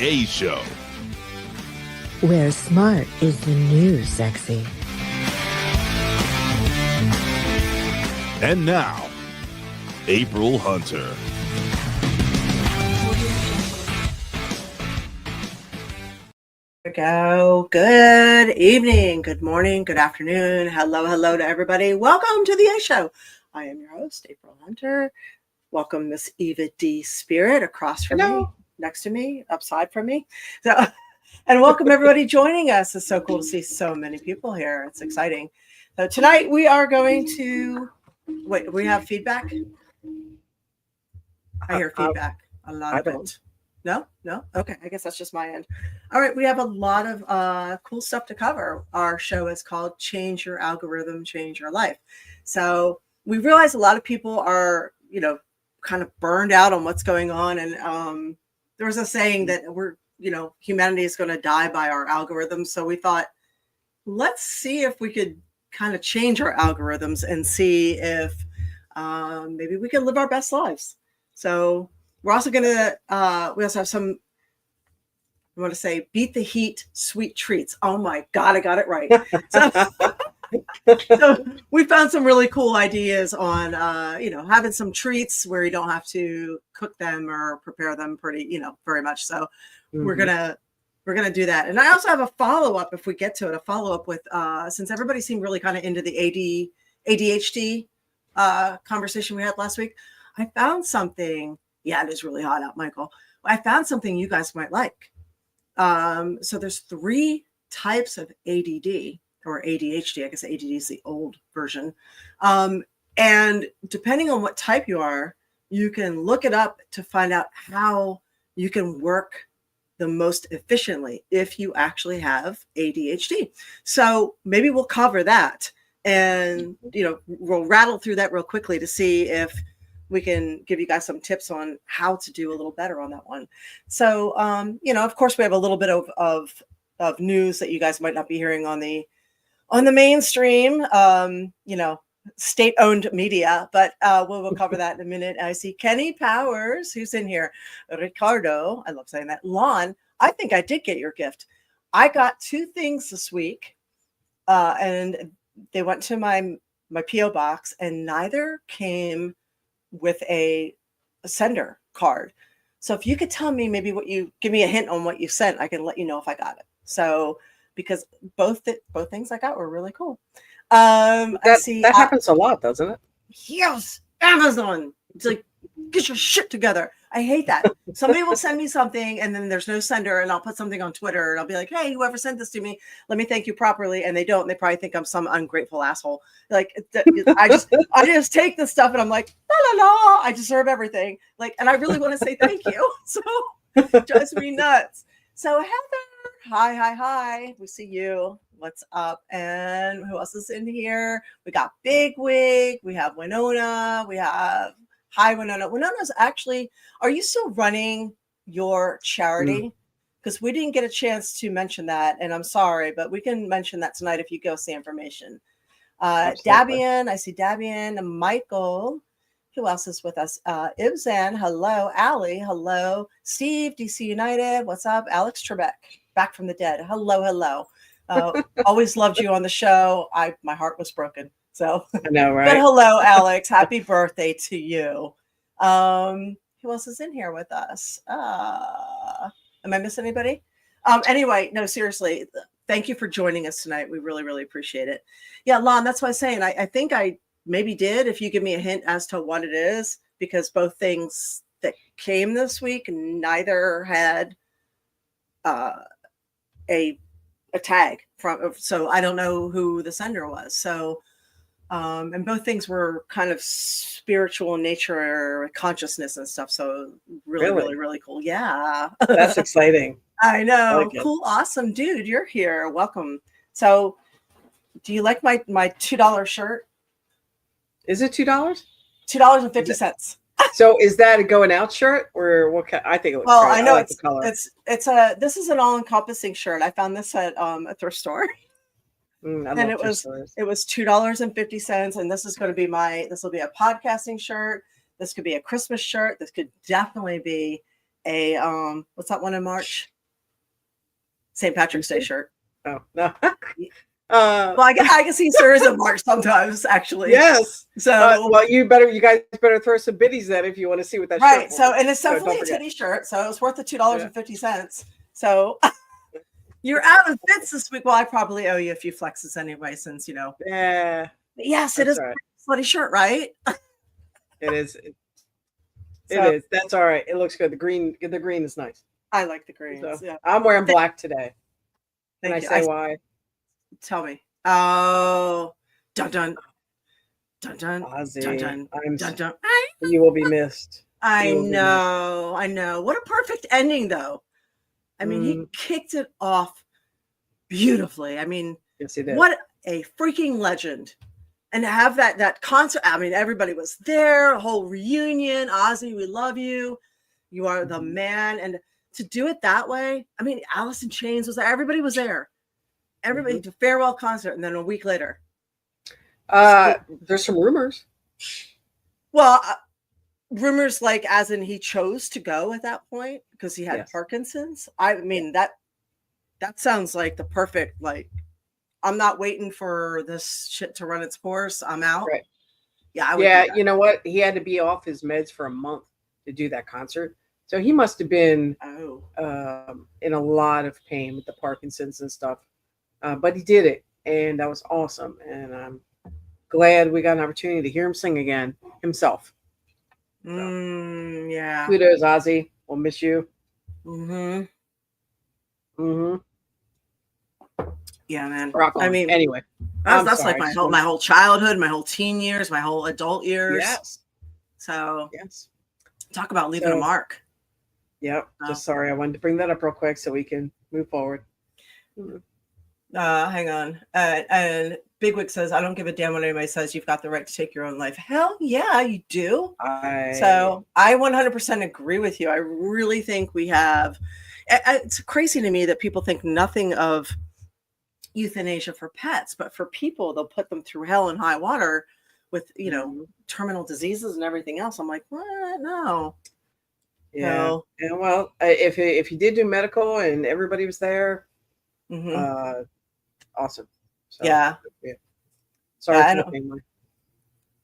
A Show, where smart is the new sexy. And now, April Hunter. There we go. Good evening, good morning, good afternoon. Hello to everybody. Welcome to the A Show. I am your host, April Hunter. Welcome, Miss Eva D. Spirit, across from me, next to me, upside from me. And welcome everybody joining us. It's so cool to see so many people here. It's exciting. So tonight we are going to wait. We have feedback. I hear feedback. A lot of it. No. Okay, I guess that's just my end. All right, we have a lot of cool stuff to cover. Our show is called "Change Your Algorithm, Change Your Life." So we realize a lot of people are, kind of burned out on what's going on, and there was a saying that humanity is going to die by our algorithms. So we thought, let's see if we could kind of change our algorithms and see if maybe we can live our best lives. So we're also going to, we also have some, I want to say, beat the heat, sweet treats. Oh my God, I got it right. So we found some really cool ideas on, having some treats where you don't have to cook them or prepare them very much. So we're going to do that. And I also have a follow-up, if we get to it, a follow-up with, since everybody seemed really kind of into the ADHD conversation we had last week, I found something. Yeah, it is really hot out, Michael. I found something you guys might like. So there's 3 types of ADD or ADHD. I guess ADD is the old version. And depending on what type you are, you can look it up to find out how you can work the most efficiently if you actually have ADHD. So maybe we'll cover that, and we'll rattle through that real quickly to see if we can give you guys some tips on how to do a little better on that one. So, of course, we have a little bit of news that you guys might not be hearing on the mainstream, state-owned media, but we'll cover that in a minute. I see Kenny Powers, who's in here. Ricardo, I love saying that. Lon, I think I did get your gift. I got 2 things this week, and they went to my P.O. box, and neither came with a sender card. So if you could tell me maybe give me a hint on what you sent, I can let you know if I got it. So because both things I got were really cool. I see that happens a lot, doesn't it? Yes, Amazon. It's like, get your shit together. I hate that. Somebody will send me something and then there's no sender, and I'll put something on Twitter and I'll be like, hey, whoever sent this to me, let me thank you properly. And they don't. And they probably think I'm some ungrateful asshole. Like I just take this stuff and I'm like, la la la, I deserve everything. Like, and I really want to say thank you. So it drives me nuts. So Heather, hi. We see you. What's up? And who else is in here? We got Bigwig. We have Winona. We have hi, Winona. Winona's actually, are you still running your charity? Because we didn't get a chance to mention that, and I'm sorry, but we can mention that tonight if you go see information. Dabian, I see Dabian, Michael. Who else is with us? Ibzan, hello. Allie, hello. Steve, DC United, what's up? Alex Trebek, back from the dead. Hello. Always loved you on the show. My heart was broken. So I know, right? But hello, Alex. Happy birthday to you. Who else is in here with us? Am I missing anybody? Anyway, no, seriously, thank you for joining us tonight. We really, really appreciate it. Yeah, Lon, that's what I was saying. I think I maybe did, if you give me a hint as to what it is, because both things that came this week, neither had a tag from, so I don't know who the sender was. So and both things were kind of spiritual in nature, consciousness and stuff. So really cool. Yeah. That's exciting. I know. I like cool. Awesome. Dude, you're here. Welcome. So do you like my $2 shirt? Is it $2? $2.50. So is that a going out shirt or what? I think it looks well, great. I know like the color. this is an all-encompassing shirt. I found this at a thrift store. And it was $2.50, and this is going to be this will be a podcasting shirt. This could be a Christmas shirt. This could definitely be a what's that one in March? St. Patrick's Day shirt. Oh no. Well, I guess he serves in March sometimes, actually. Yes. So Well, you guys better throw some biddies then if you want to see what that right. shirt So was. and it's So don't definitely a forget. titty shirt. So it was worth the $2.50. So you're out of fits this week. Well, I probably owe you a few flexes anyway, since Yeah, But yes, it that's is right. a slutty shirt, right? It is. It So, is. That's all right. It looks good. The green is nice. I like the greens. So, Yeah. I'm wearing black today. Can Thank I you. say why? Tell me. Oh, dun dun dun dun Ozzy, dun dun dun dun. you will be missed. I You will be know. I know. What a perfect ending, though. I mean, he Mm. kicked it off beautifully. I mean, Yes, he did. what a freaking legend. And to have that concert. I mean, everybody was there, a whole reunion. Ozzy, we love you. You are the Mhm. man. And to do it that way, I mean, Alice in Chains was there. Everybody was there. Everybody Mm-hmm. did a farewell concert. And then a week later. There's some rumors. Well, rumors like as in he chose to go at that point because he had Yes. Parkinson's. I mean, that sounds like the perfect, like, I'm not waiting for this shit to run its course. I'm out. Right. Yeah, I would Yeah, do that. you know what? He had to be off his meds for a month to do that concert. So he must have been Oh. in a lot of pain with the Parkinson's and stuff. But he did it, and that was awesome. And I'm glad we got an opportunity to hear him sing again himself. Yeah. Kudos, Ozzy. We'll miss you. Mm-hmm. Mm-hmm. Yeah, man. Rock on. I mean, anyway, that's sorry, like my whole childhood, my whole teen years, my whole adult years. Yes. So Yes. talk about leaving a mark. Yep. Oh. Just sorry. I wanted to bring that up real quick so we can move forward. Hang on. And Bigwig says, I don't give a damn what anybody says. You've got the right to take your own life. Hell yeah, you do. So I 100% agree with you. I really think we have. It's crazy to me that people think nothing of euthanasia for pets, but for people, they'll put them through hell and high water with, terminal diseases and everything else. I'm like, what? No. Yeah. No. Yeah. Well, if you did do medical and everybody was there, Mhm. awesome. So, Yeah. Sorry Yeah, for the family.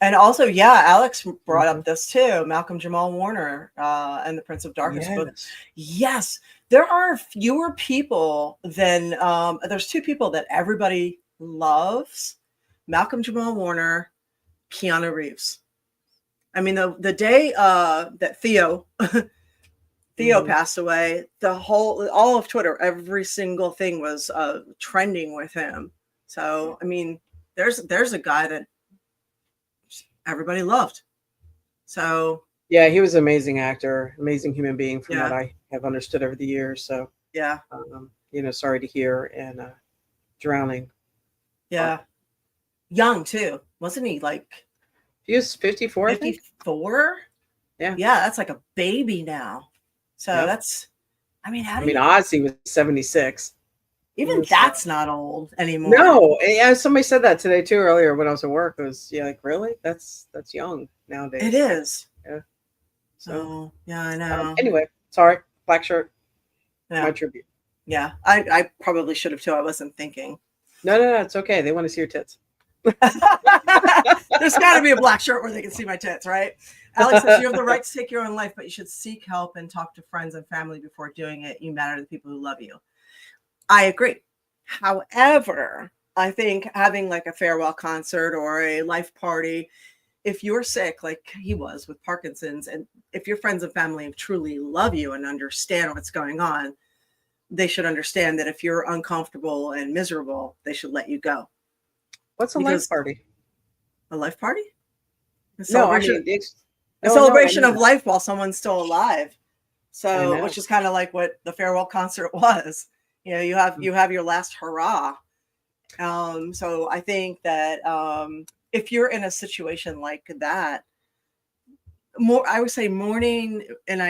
And also, yeah, Alex brought up this too. Malcolm Jamal Warner and the Prince of Darkness. Yes. Yes, there are fewer people than there's two people that everybody loves: Malcolm Jamal Warner, Keanu Reeves. I mean, the day that Theo passed away, all of Twitter, every single thing was trending with him. So, I mean, there's a guy that everybody loved. So yeah, he was an amazing actor, amazing human being from Yeah. what I have understood over the years. So yeah, sorry to hear, and drowning. yeah, young too, wasn't he? Like He was 54, I think. 54. Yeah. That's like a baby now. So Yeah. that's, I mean, how I do mean, you, Ozzy was 76. even was, that's not old anymore. No, yeah, somebody said that today too earlier when I was at work. It was like, really? That's young nowadays. It is. Yeah. So Oh, yeah, I know. anyway, sorry, black shirt. Yeah. My tribute. Yeah, I probably should have too. I wasn't thinking. No, it's okay. They want to see your tits. There's got to be a black shirt where they can see my tits, right? Alex says you have the right to take your own life, but you should seek help and talk to friends and family before doing it. You matter to the people who love you. I agree. However, I think having like a farewell concert or a life party, if you're sick, like he was with Parkinson's, and if your friends and family truly love you and understand what's going on, they should understand that if you're uncomfortable and miserable, they should let you go. What's a Because- life party? A life party? A No, I celebration, mean, a celebration of life while someone's still alive. I So, know. which is kind of like what the farewell concert was. You have your last hurrah. So I think that if you're in a situation like that, I would say mourning, and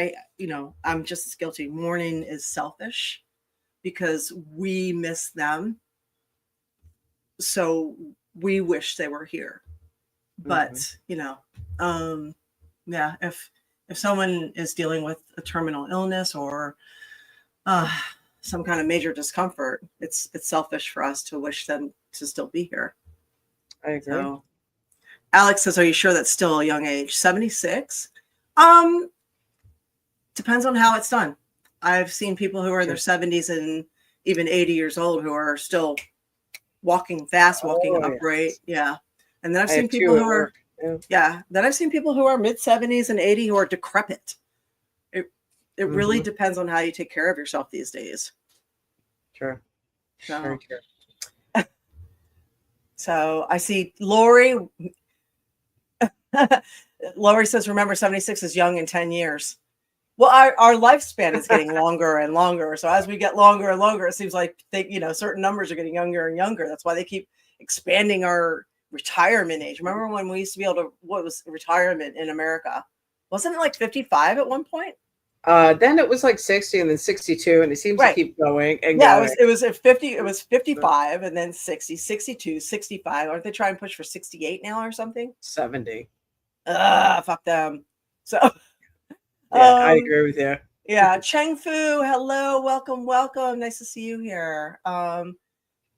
I'm just as guilty. Mourning is selfish because we miss them. So we wish they were here. But, yeah, if someone is dealing with a terminal illness or some kind of major discomfort, it's selfish for us to wish them to still be here. I agree. So Alex says, are you sure that's still a young age? 76? Depends on how it's done. I've seen people who are in their 70s and even 80 years old who are still walking fast, walking upright. Yes. Yeah. And then I've I seen have people two who at are, work. Yeah. yeah. Then I've seen people who are mid 70s and 80 who are decrepit. It really depends on how you take care of yourself these days. True. So, Very true. so I see Lori. Lori says, remember, 76 is young in 10 years. Well, our lifespan is getting longer and longer. So as we get longer and longer, it seems like certain numbers are getting younger and younger. That's why they keep expanding our retirement age. Remember when we used to be able to, what was retirement in America? Wasn't it like 55 at one point? Then it was like 60 and then 62, and it seems to keep going and going. It was 50, it was 55 and then 60, 62, 65. Aren't they trying to push for 68 now or something? 70. Fuck them. So yeah, I agree with you. Yeah, Cheng Fu, hello, welcome. Nice to see you here. Oh,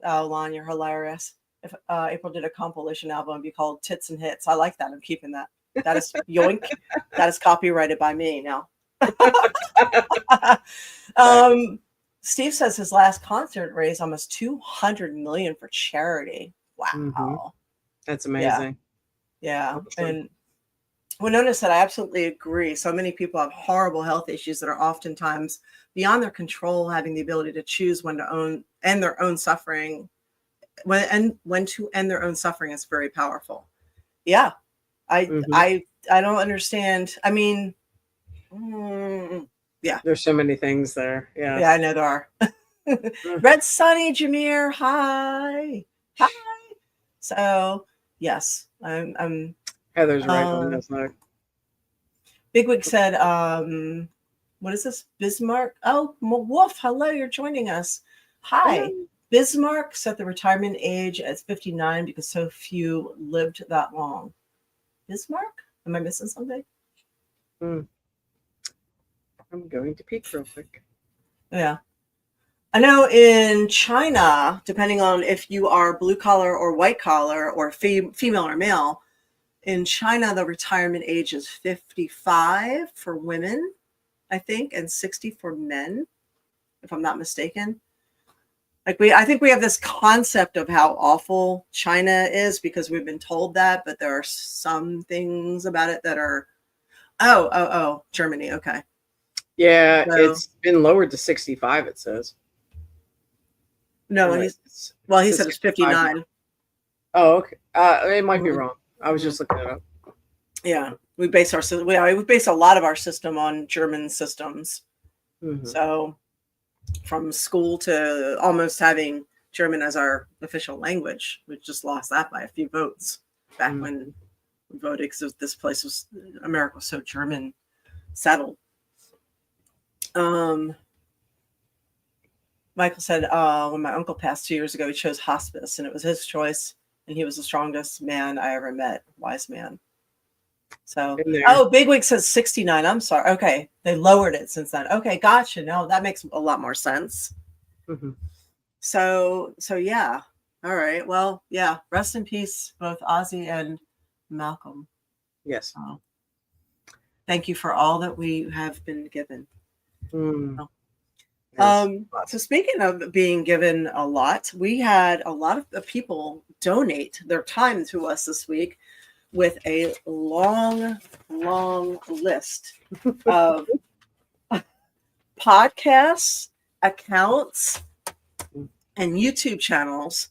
Lon, you're hilarious. If April did a compilation album, it'd be called Tits and Hits. I like that. I'm keeping that. That is yoink. That is copyrighted by me now. Steve says his last concert raised almost $200 million for charity. Wow. That's amazing. Yeah. And Winona said, I absolutely agree. So many people have horrible health issues that are oftentimes beyond their control. Having the ability to choose when to end their own suffering, when to end their own suffering is very powerful. Yeah. I don't understand. I mean, yeah. There's so many things there. Yeah. Yeah, I know there are. Red Sunny, Jameer, hi. So yes, I'm Heather's right on this note. Bigwig said, what is this? Bismarck? Oh, Wolf, hello, you're joining us. Hi. Bismarck set the retirement age as 59 because so few lived that long. Bismarck? Am I missing something? I'm going to peek real quick. Yeah. I know in China, depending on if you are blue collar or white collar or female or male, in China, the retirement age is 55 for women, I think, and 60 for men, if I'm not mistaken. I think we have this concept of how awful China is because we've been told that, but there are some things about it that are, Germany, okay. Yeah, so, it's been lowered to 65, it says. No, he said it's 59. Oh, okay. It might be wrong. I was just looking it up. Yeah, we base a lot of our system on German systems. So from school to almost having German as our official language, we just lost that by a few votes back when we voted because America was so German settled. Michael said, when my uncle passed 2 years ago, he chose hospice, and it was his choice, and he was the strongest man I ever met. Wise man. So, Bigwig says 69. I'm sorry. Okay, they lowered it since then. Okay, gotcha. No, that makes a lot more sense. So yeah. All right. Well, yeah. Rest in peace, both Ozzy and Malcolm. Yes. Thank you for all that we have been given. So speaking of being given a lot, we had a lot of people donate their time to us this week with a long list of podcasts, accounts, and YouTube channels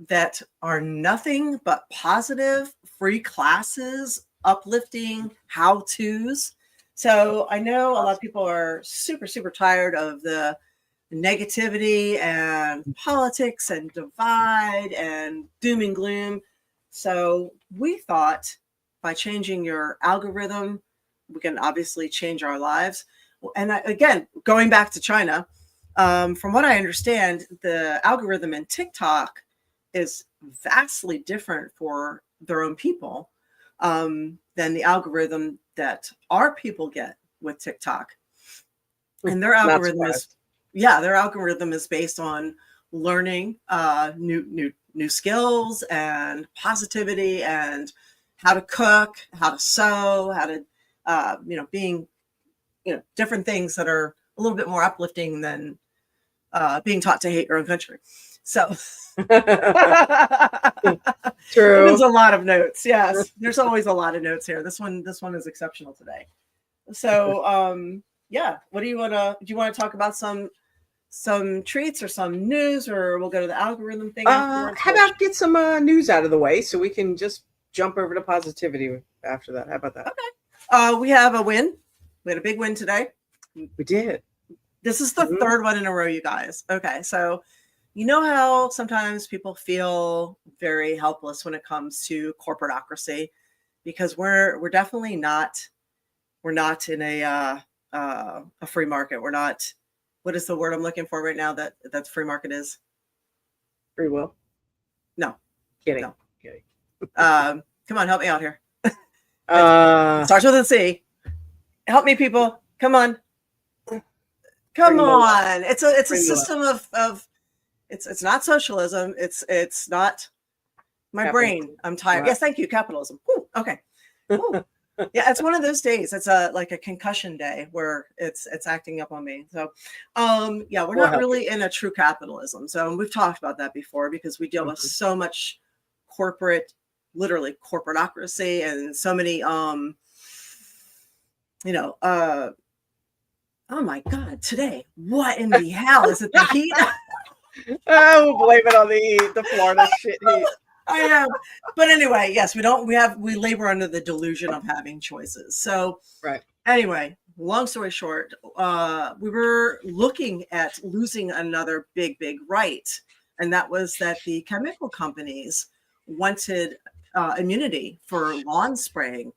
that are nothing but positive, free classes, uplifting how-tos. So I know a lot of people are super, super tired of the negativity and politics and divide and doom and gloom. So we thought by changing your algorithm, we can obviously change our lives. And again, going back to China, from what I understand, the algorithm in TikTok is vastly different for their own people. than the algorithm that our people get with TikTok. And their Not algorithm is, surprised. their algorithm is based on learning new skills and positivity and how to cook, how to sew, how to being different things that are a little bit more uplifting than being taught to hate your own country. So True. there's a lot of notes. Yes, there's always a lot of notes here. This one is exceptional today. So what do you want to talk about? Some treats or some news, or we'll go to the algorithm thing afterwards? How about get some news out of the way so we can just jump over to positivity after that? How about that? Okay. We have a win. We had a big win today. We did. This is the third one in a row, you guys. Okay, so you know how sometimes people feel very helpless when it comes to corporatocracy, because we're definitely not in a free market. We're not. What is the word I'm looking for right now that free market is? Free will. No. Kidding. No. Kidding. Come on, help me out here. Uh, Starts with a C. Help me, people. Come on. Come on. It's a system of it's not socialism. It's not my brain. I'm tired. Right. Yes, thank you. Capitalism. Ooh, okay. Ooh. Yeah, it's one of those days. It's like a concussion day where it's acting up on me. So we're not really in a true capitalism. So we've talked about that before, because we deal with so much literally corporatocracy, and so many oh my God, today, what in the hell? Is it the heat? we'll blame it on the Florida shit heat. I know. But anyway, yes, we labor under the delusion of having choices. So right. Anyway, long story short, we were looking at losing another big right. And that was that the chemical companies wanted immunity for lawn spraying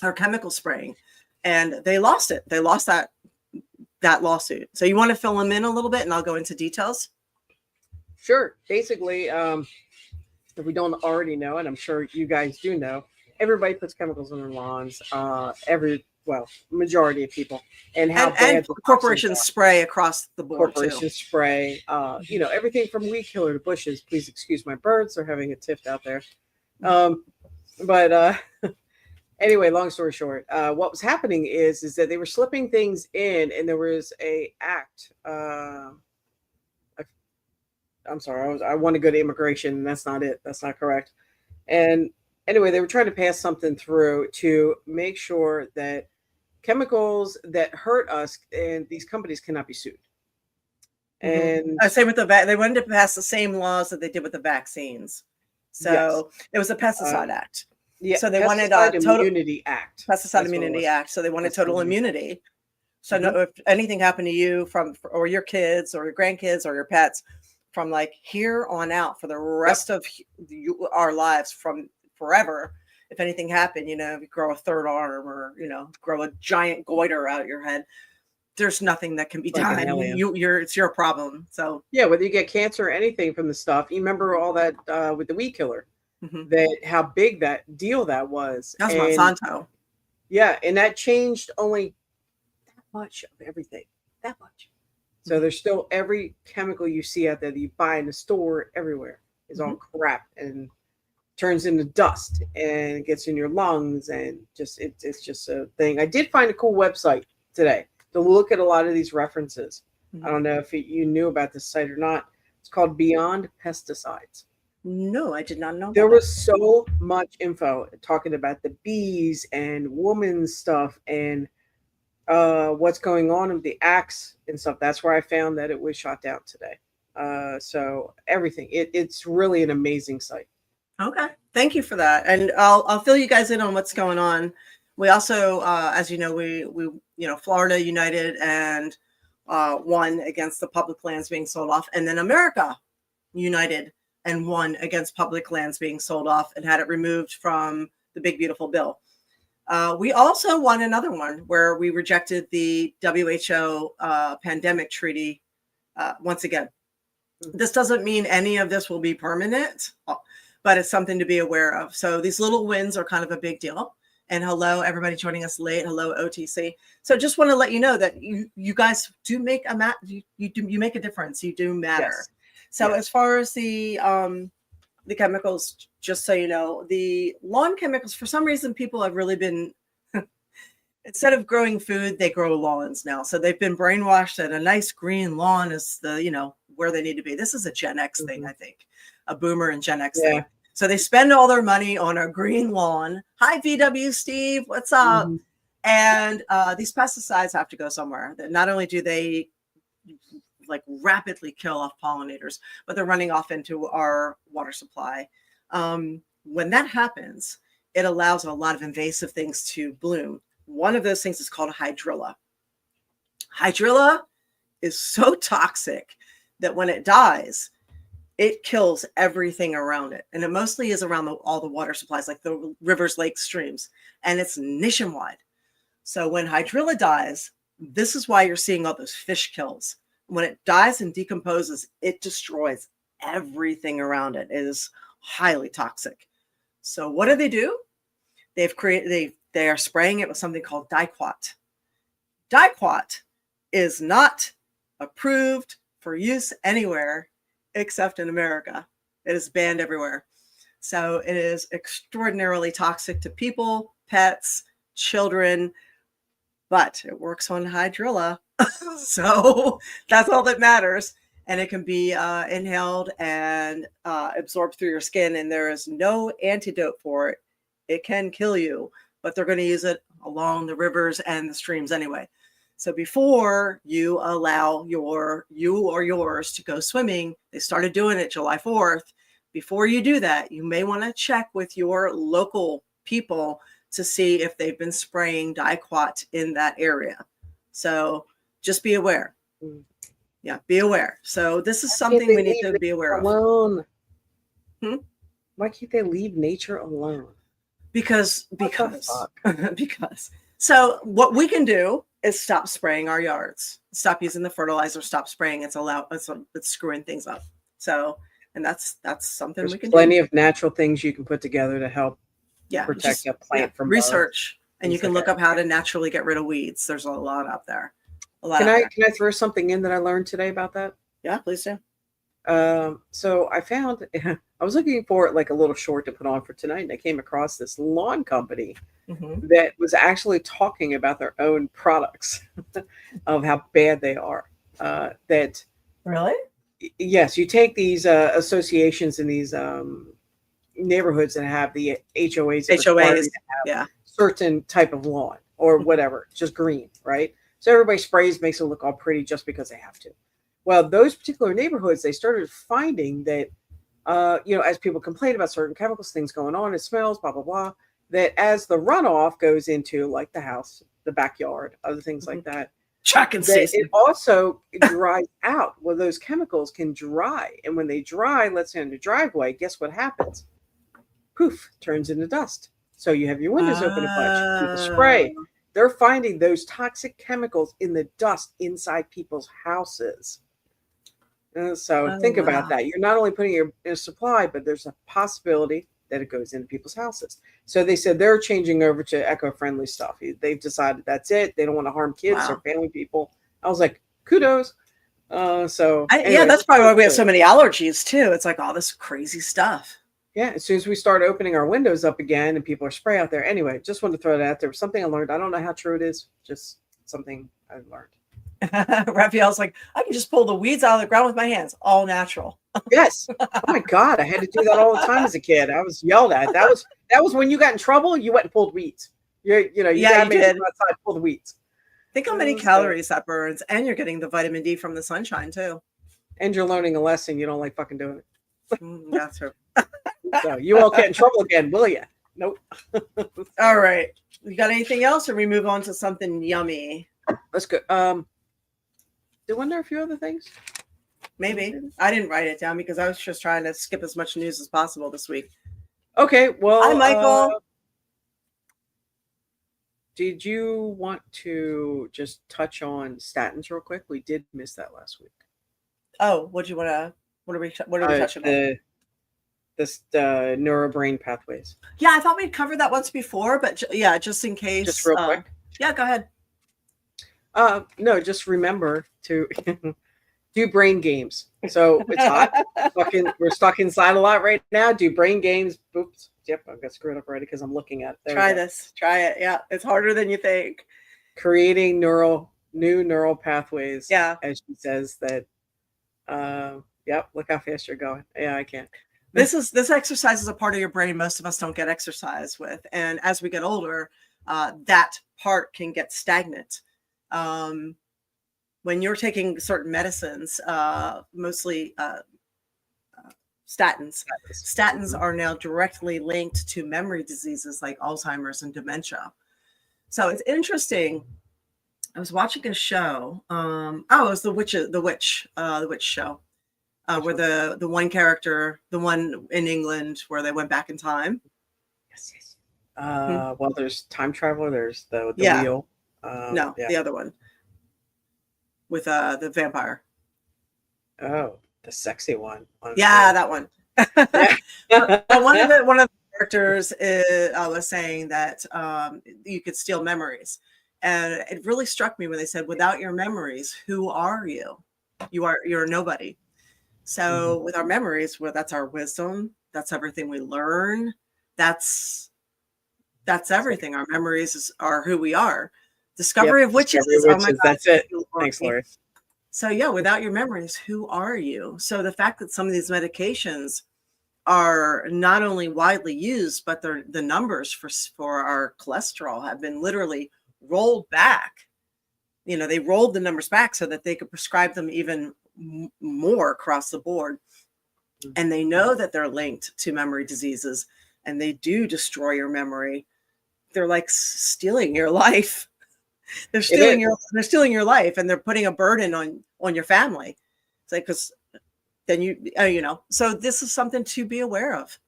or chemical spraying. And they lost it. They lost that lawsuit. So you want to fill them in a little bit, and I'll go into details? Sure. Basically, if we don't already know, and I'm sure you guys do know, everybody puts chemicals in their lawns. Majority of people, and corporations spray across the board. Corporations spray, everything from weed killer to bushes. Please excuse my birds; they're having a tiff out there. Anyway, long story short, what was happening is that they were slipping things in, and there was a act. I'm sorry, I want to go to immigration, and that's not it. That's not correct. And anyway, they were trying to pass something through to make sure that chemicals that hurt us and these companies cannot be sued. And I say with they wanted to pass the same laws that they did with the vaccines. So It was a pesticide act. Yeah. So they wanted a total immunity act. Pesticide immunity act. So they wanted total immunity. So no, if anything happened to you or your kids or your grandkids or your pets, from like here on out for the rest of our lives, from forever, if anything happened, if you grow a third arm or, grow a giant goiter out your head, there's nothing that can be done. It's your problem. So yeah, whether you get cancer or anything from the stuff, you remember all that with the weed killer, how big that deal that was. That was Monsanto. Yeah. And that changed only that much of everything, that much. So there's still every chemical you see out there that you buy in the store everywhere is all crap and turns into dust and gets in your lungs, and it's just a thing. I did find a cool website today to look at a lot of these references. I don't know if you knew about this site or not. It's called Beyond Pesticides. No, I did not know. There was so much info talking about the bees and women's stuff and what's going on with the acts and stuff. That's where I found that it was shot down today. So everything, it's really an amazing site. Okay, thank you for that, and I'll fill you guys in on what's going on. We also, as you know, we Florida united and won against the public lands being sold off, and then America united and won against public lands being sold off and had it removed from the big beautiful bill. We also won another one where we rejected the WHO pandemic treaty once again. This doesn't mean any of this will be permanent. but it's something to be aware of. So these little wins are kind of a big deal. And hello, everybody joining us late. Hello, OTC. So just want to let you know that you guys do make you make a difference. You do matter. Yes. So Yes. as far as the chemicals, just so you know, the lawn chemicals, for some reason, people have really been instead of growing food, they grow lawns now. So they've been brainwashed that a nice green lawn is where they need to be. This is a Gen X thing, I think, a boomer and Gen X thing. So they spend all their money on a green lawn. Hi, VW Steve, what's up? And these pesticides have to go somewhere. That not only do they like rapidly kill off pollinators, but they're running off into our water supply. When that happens, it allows a lot of invasive things to bloom. One of those things is called hydrilla. Hydrilla is so toxic that when it dies, it kills everything around it. And it mostly is around all the water supplies, like the rivers, lakes, streams, and it's nationwide. So when hydrilla dies, this is why you're seeing all those fish kills. When it dies and decomposes, it destroys everything around it. It is highly toxic. So what do? They are spraying it with something called Diquat. Diquat is not approved for use anywhere except in America. It is banned everywhere. So it is extraordinarily toxic to people, pets, children, but it works on hydrilla. So that's all that matters. And it can be inhaled and absorbed through your skin. And there is no antidote for it. It can kill you, but they're going to use it along the rivers and the streams anyway. So before you allow you or yours to go swimming, they started doing it July 4th. Before you do that, you may want to check with your local people to see if they've been spraying Diquat in that area. So just be aware. Yeah, be aware. So this is something we need to be aware of. Alone. Why can't they leave nature alone? Because. So what we can do is stop spraying our yards, stop using the fertilizer, stop spraying. It's screwing things up. So, and that's something There's we can plenty do. of natural things you can put together to help protect a plant from research. bugs, and you can look up how to naturally get rid of weeds. There's a lot out there. Can I throw something in that I learned today about that? Yeah, please do. So I found I was looking for like a little short to put on for tonight, and I came across this lawn company that was actually talking about their own products of how bad they are. That really? Yes, you take these associations in these neighborhoods that have the HOAs, yeah, certain type of lawn or whatever, just green, right? So everybody sprays, makes it look all pretty just because they have to. Well, those particular neighborhoods, they started finding that, as people complain about certain chemicals, things going on, it smells, blah, blah, blah, that as the runoff goes into like the house, the backyard, other things like that, it also dries out. Well, those chemicals can dry. And when they dry, let's say in the driveway, guess what happens? Poof, turns into dust. So you have your windows open a bunch, people spray. They're finding those toxic chemicals in the dust inside people's houses. So think about that. You're not only putting it in a supply, but there's a possibility that it goes into people's houses. So they said they're changing over to eco-friendly stuff. They've decided that's it. They don't want to harm kids or family people. I was like, kudos. That's probably why we have so many allergies too. It's like all this crazy stuff. Yeah, as soon as we start opening our windows up again and people are spray out there. Anyway, just wanted to throw that out there. Something I learned. I don't know how true it is. Just something I learned. Raphael's like, I can just pull the weeds out of the ground with my hands. All natural. Yes. Oh my God. I had to do that all the time as a kid. I was yelled at. That was when you got in trouble. You went and pulled weeds. You did. Outside, pull the weeds. Think how many calories that burns, and you're getting the vitamin D from the sunshine too. And you're learning a lesson. You don't like fucking doing it. That's true. So you won't get in trouble again, will you? Nope. All right. You got anything else, or we move on to something yummy? Let's go. There were a few other things. Maybe. I didn't write it down because I was just trying to skip as much news as possible this week. Okay. Well, hi, Michael. Did you want to just touch on statins real quick? We did miss that last week. Oh, what are we touching on? this neurobrain pathways. Yeah, I thought we'd covered that once before, but yeah, just in case. Just real quick. Yeah, go ahead. No, just remember to do brain games. So it's hot. We're stuck inside a lot right now. Do brain games. Oops. Yep, I've got screwed up already because I'm looking at it. Try this. Try it. Yeah, it's harder than you think. Creating new neural pathways. Yeah. As she says that. Yep. Look how fast you're going. Yeah, I can't. This exercise is a part of your brain most of us don't get exercise with, and as we get older, that part can get stagnant. When you're taking certain medicines, mostly statins are now directly linked to memory diseases like Alzheimer's and dementia. So it's interesting. I was watching a show. It was the witch show, where the one character, the one in England where they went back in time. Yes. Well, there's time traveler. There's the wheel. The other one with the vampire. Oh, the sexy one. Yeah, that one. one of the characters was saying that you could steal memories, and it really struck me when they said, "Without your memories, who are you? You're nobody." So with our memories, well, that's our wisdom. That's everything we learn. That's everything. Our memories are who we are. Discovery of witches. Oh my God. That's it. Thanks, Lori. So yeah, without your memories, who are you? So the fact that some of these medications are not only widely used, but the numbers for our cholesterol have been literally rolled back. You know, they rolled the numbers back so that they could prescribe them even more across the board. And they know that they're linked to memory diseases, and they do destroy your memory. They're like stealing your life. They're stealing your life, and they're putting a burden on your family. It's like, because then so this is something to be aware of.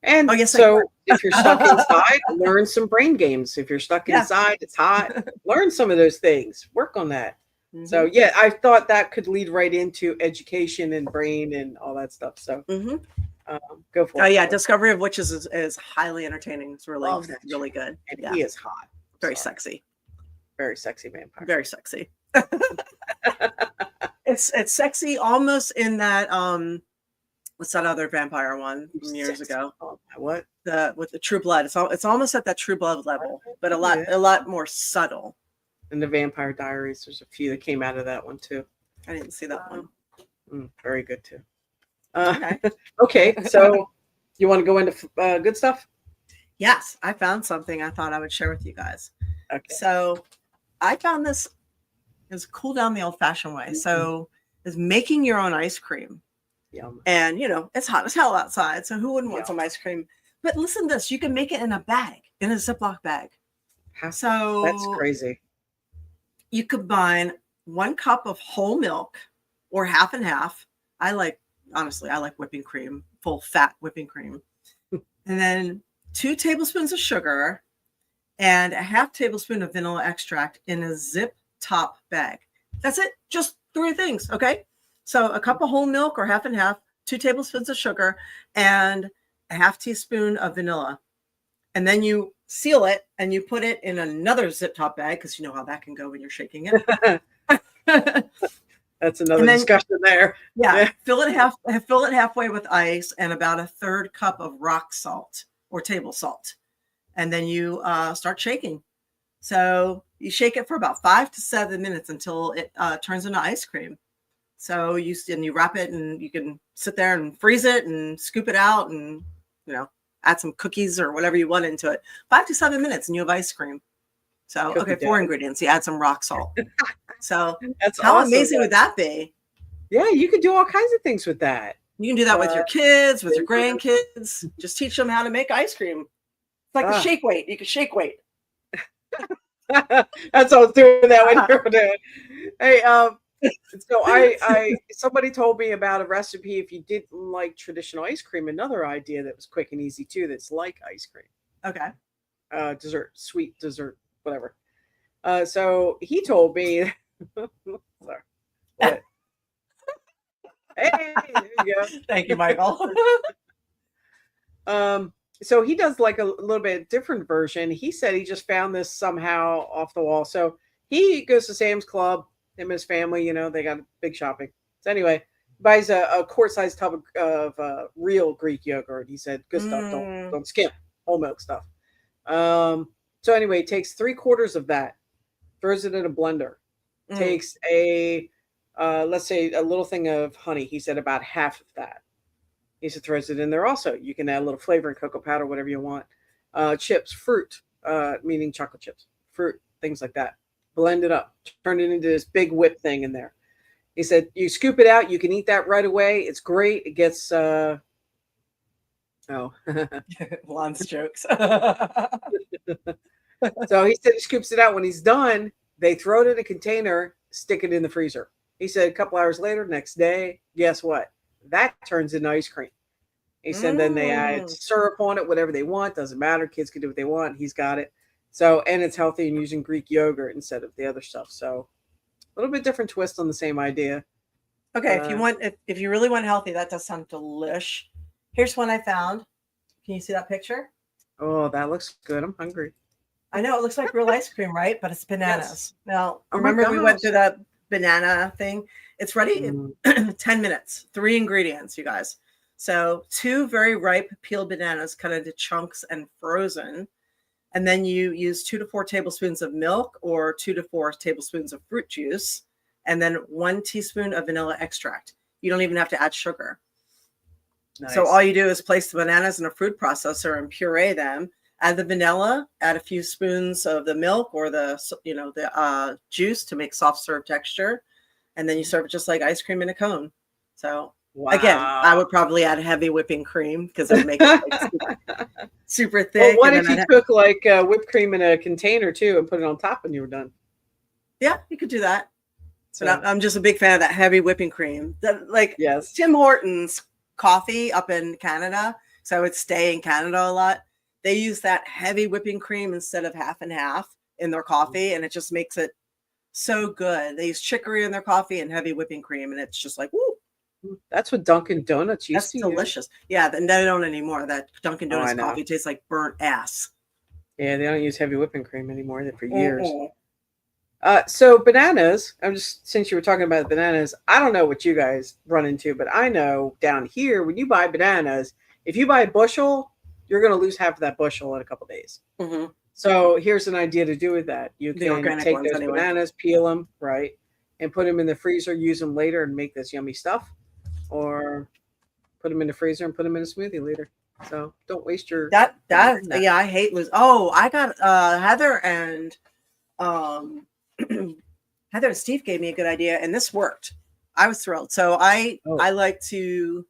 And so if you're stuck inside, learn some brain games. If you're stuck inside, it's hot, learn some of those things, work on that. So yeah, I thought that could lead right into education and brain and all that stuff. So go for it. Oh yeah, Discovery of Witches is highly entertaining. It's really good. And he is hot. Very sexy. Very sexy vampire. Very sexy. It's sexy almost in that what's that other vampire one from years ago? What? With the True Blood. It's almost at that True Blood level, but a lot more subtle. And the Vampire Diaries, there's a few that came out of that one too. I didn't see that one. Very good too. Okay, so you want to go into good stuff? Yes, I found something I thought I would share with you guys. Okay. So I found this. It was cool down the old-fashioned way. So it's making your own ice cream. Yum. And it's hot as hell outside, so who wouldn't want some ice cream? But listen to this: you can make it in a bag, in a Ziploc bag. So that's crazy. You combine 1 cup of whole milk, or half and half. I like whipping cream, full fat whipping cream, and then 2 tablespoons of sugar, and a half tablespoon of vanilla extract in a zip top bag. That's it. Just 3 things. Okay. So a cup of whole milk, or half and half, 2 tablespoons of sugar, and a half teaspoon of vanilla. And then you seal it and you put it in another zip top bag, because you know how that can go when you're shaking it. That's another discussion there. Yeah. Fill it halfway with ice and about a 1/3 cup of rock salt or table salt. And then you start shaking. So you shake it for about 5 to 7 minutes until it turns into ice cream. So you wrap it, and you can sit there and freeze it and scoop it out, and add some cookies or whatever you want into it. 5 to 7 minutes and you have ice cream. So, okay, 4 ingredients. You add some rock salt. So how awesome. amazing would that be? Yeah, you could do all kinds of things with that. You can do that with your kids, with your grandkids. Just teach them how to make ice cream. It's like a shake weight. You can shake weight. That's what I was doing that when you were doing. Hey, so I somebody told me about a recipe if you didn't like traditional ice cream. Another idea that was quick and easy too. That's like ice cream. Okay. Dessert, sweet dessert, whatever. So he told me. Sorry. What? Hey, there you go. Thank you, Michael. So he does like a little bit different version. He said he just found this somehow off the wall. So he goes to Sam's Club, him and his family, they got big shopping. So anyway, buys a quart-sized tub of real Greek yogurt. He said, good stuff, don't skimp, whole milk stuff. So anyway, he takes 3/4 of that, throws it in a blender, takes let's say a little thing of honey. He said about half of that. He said throws it in there also. You can add a little flavoring, cocoa powder, whatever you want. Chips, fruit, meaning chocolate chips, fruit, things like that. Blend it up, turn it into this big whip thing in there. He said you scoop it out. You can eat that right away. It's great. It gets Lon's jokes. So he said he scoops it out. When he's done, they throw it in a container, stick it in the freezer. He said a couple hours later, next day, guess what? That turns into ice cream. He said then they add syrup on it, whatever they want. Doesn't matter. Kids can do what they want. He's got it. So, and it's healthy and using Greek yogurt instead of the other stuff. So a little bit different twist on the same idea. Okay, if you really want healthy, that does sound delish. Here's one I found. Can you see that picture? Oh, that looks good. I'm hungry. I know it looks like real ice cream, right? But it's bananas. Yes. Now, Oh my remember we went gosh. through that banana thing? It's ready in 10 minutes. 3 ingredients, you guys. So 2 very ripe peeled bananas cut into chunks and frozen. And then you use 2 to 4 tablespoons of milk or 2 to 4 tablespoons of fruit juice. And then 1 teaspoon of vanilla extract. You don't even have to add sugar. Nice. So all you do is place the bananas in a food processor and puree them. Add the vanilla, add a few spoons of the milk or the juice to make soft serve texture. And then you serve it just like ice cream in a cone. So again, I would probably add heavy whipping cream because it would make it like super thick. Well, what if you took like whipped cream in a container too and put it on top when you were done? Yeah, you could do that. So, But I'm just a big fan of that heavy whipping cream. yes. Tim Hortons coffee up in Canada. So I would stay in Canada a lot. They use that heavy whipping cream instead of half and half in their coffee. And it just makes it so good. They use chicory in their coffee and heavy whipping cream. And it's just like, woo. That's what Dunkin' Donuts used That's to delicious. Yeah, they don't anymore. That Dunkin' Oh, I Donuts know. coffee tastes like burnt ass. Yeah, they don't use heavy whipping cream anymore for years. Mm-mm. So bananas, since you were talking about bananas, I don't know what you guys run into, but I know down here when you buy bananas, if you buy a bushel, you're going to lose half of that bushel in a couple days. Mm-hmm. So here's an idea to do with that. You The can organic take ones those anyway. bananas, peel them, right, and put them in the freezer, use them later and make this yummy stuff, or put them in the freezer and put them in a smoothie later. So don't waste your Yeah, I hate lose. Oh, I got Heather and Heather and Steve gave me a good idea, and this worked. I was thrilled. So I like to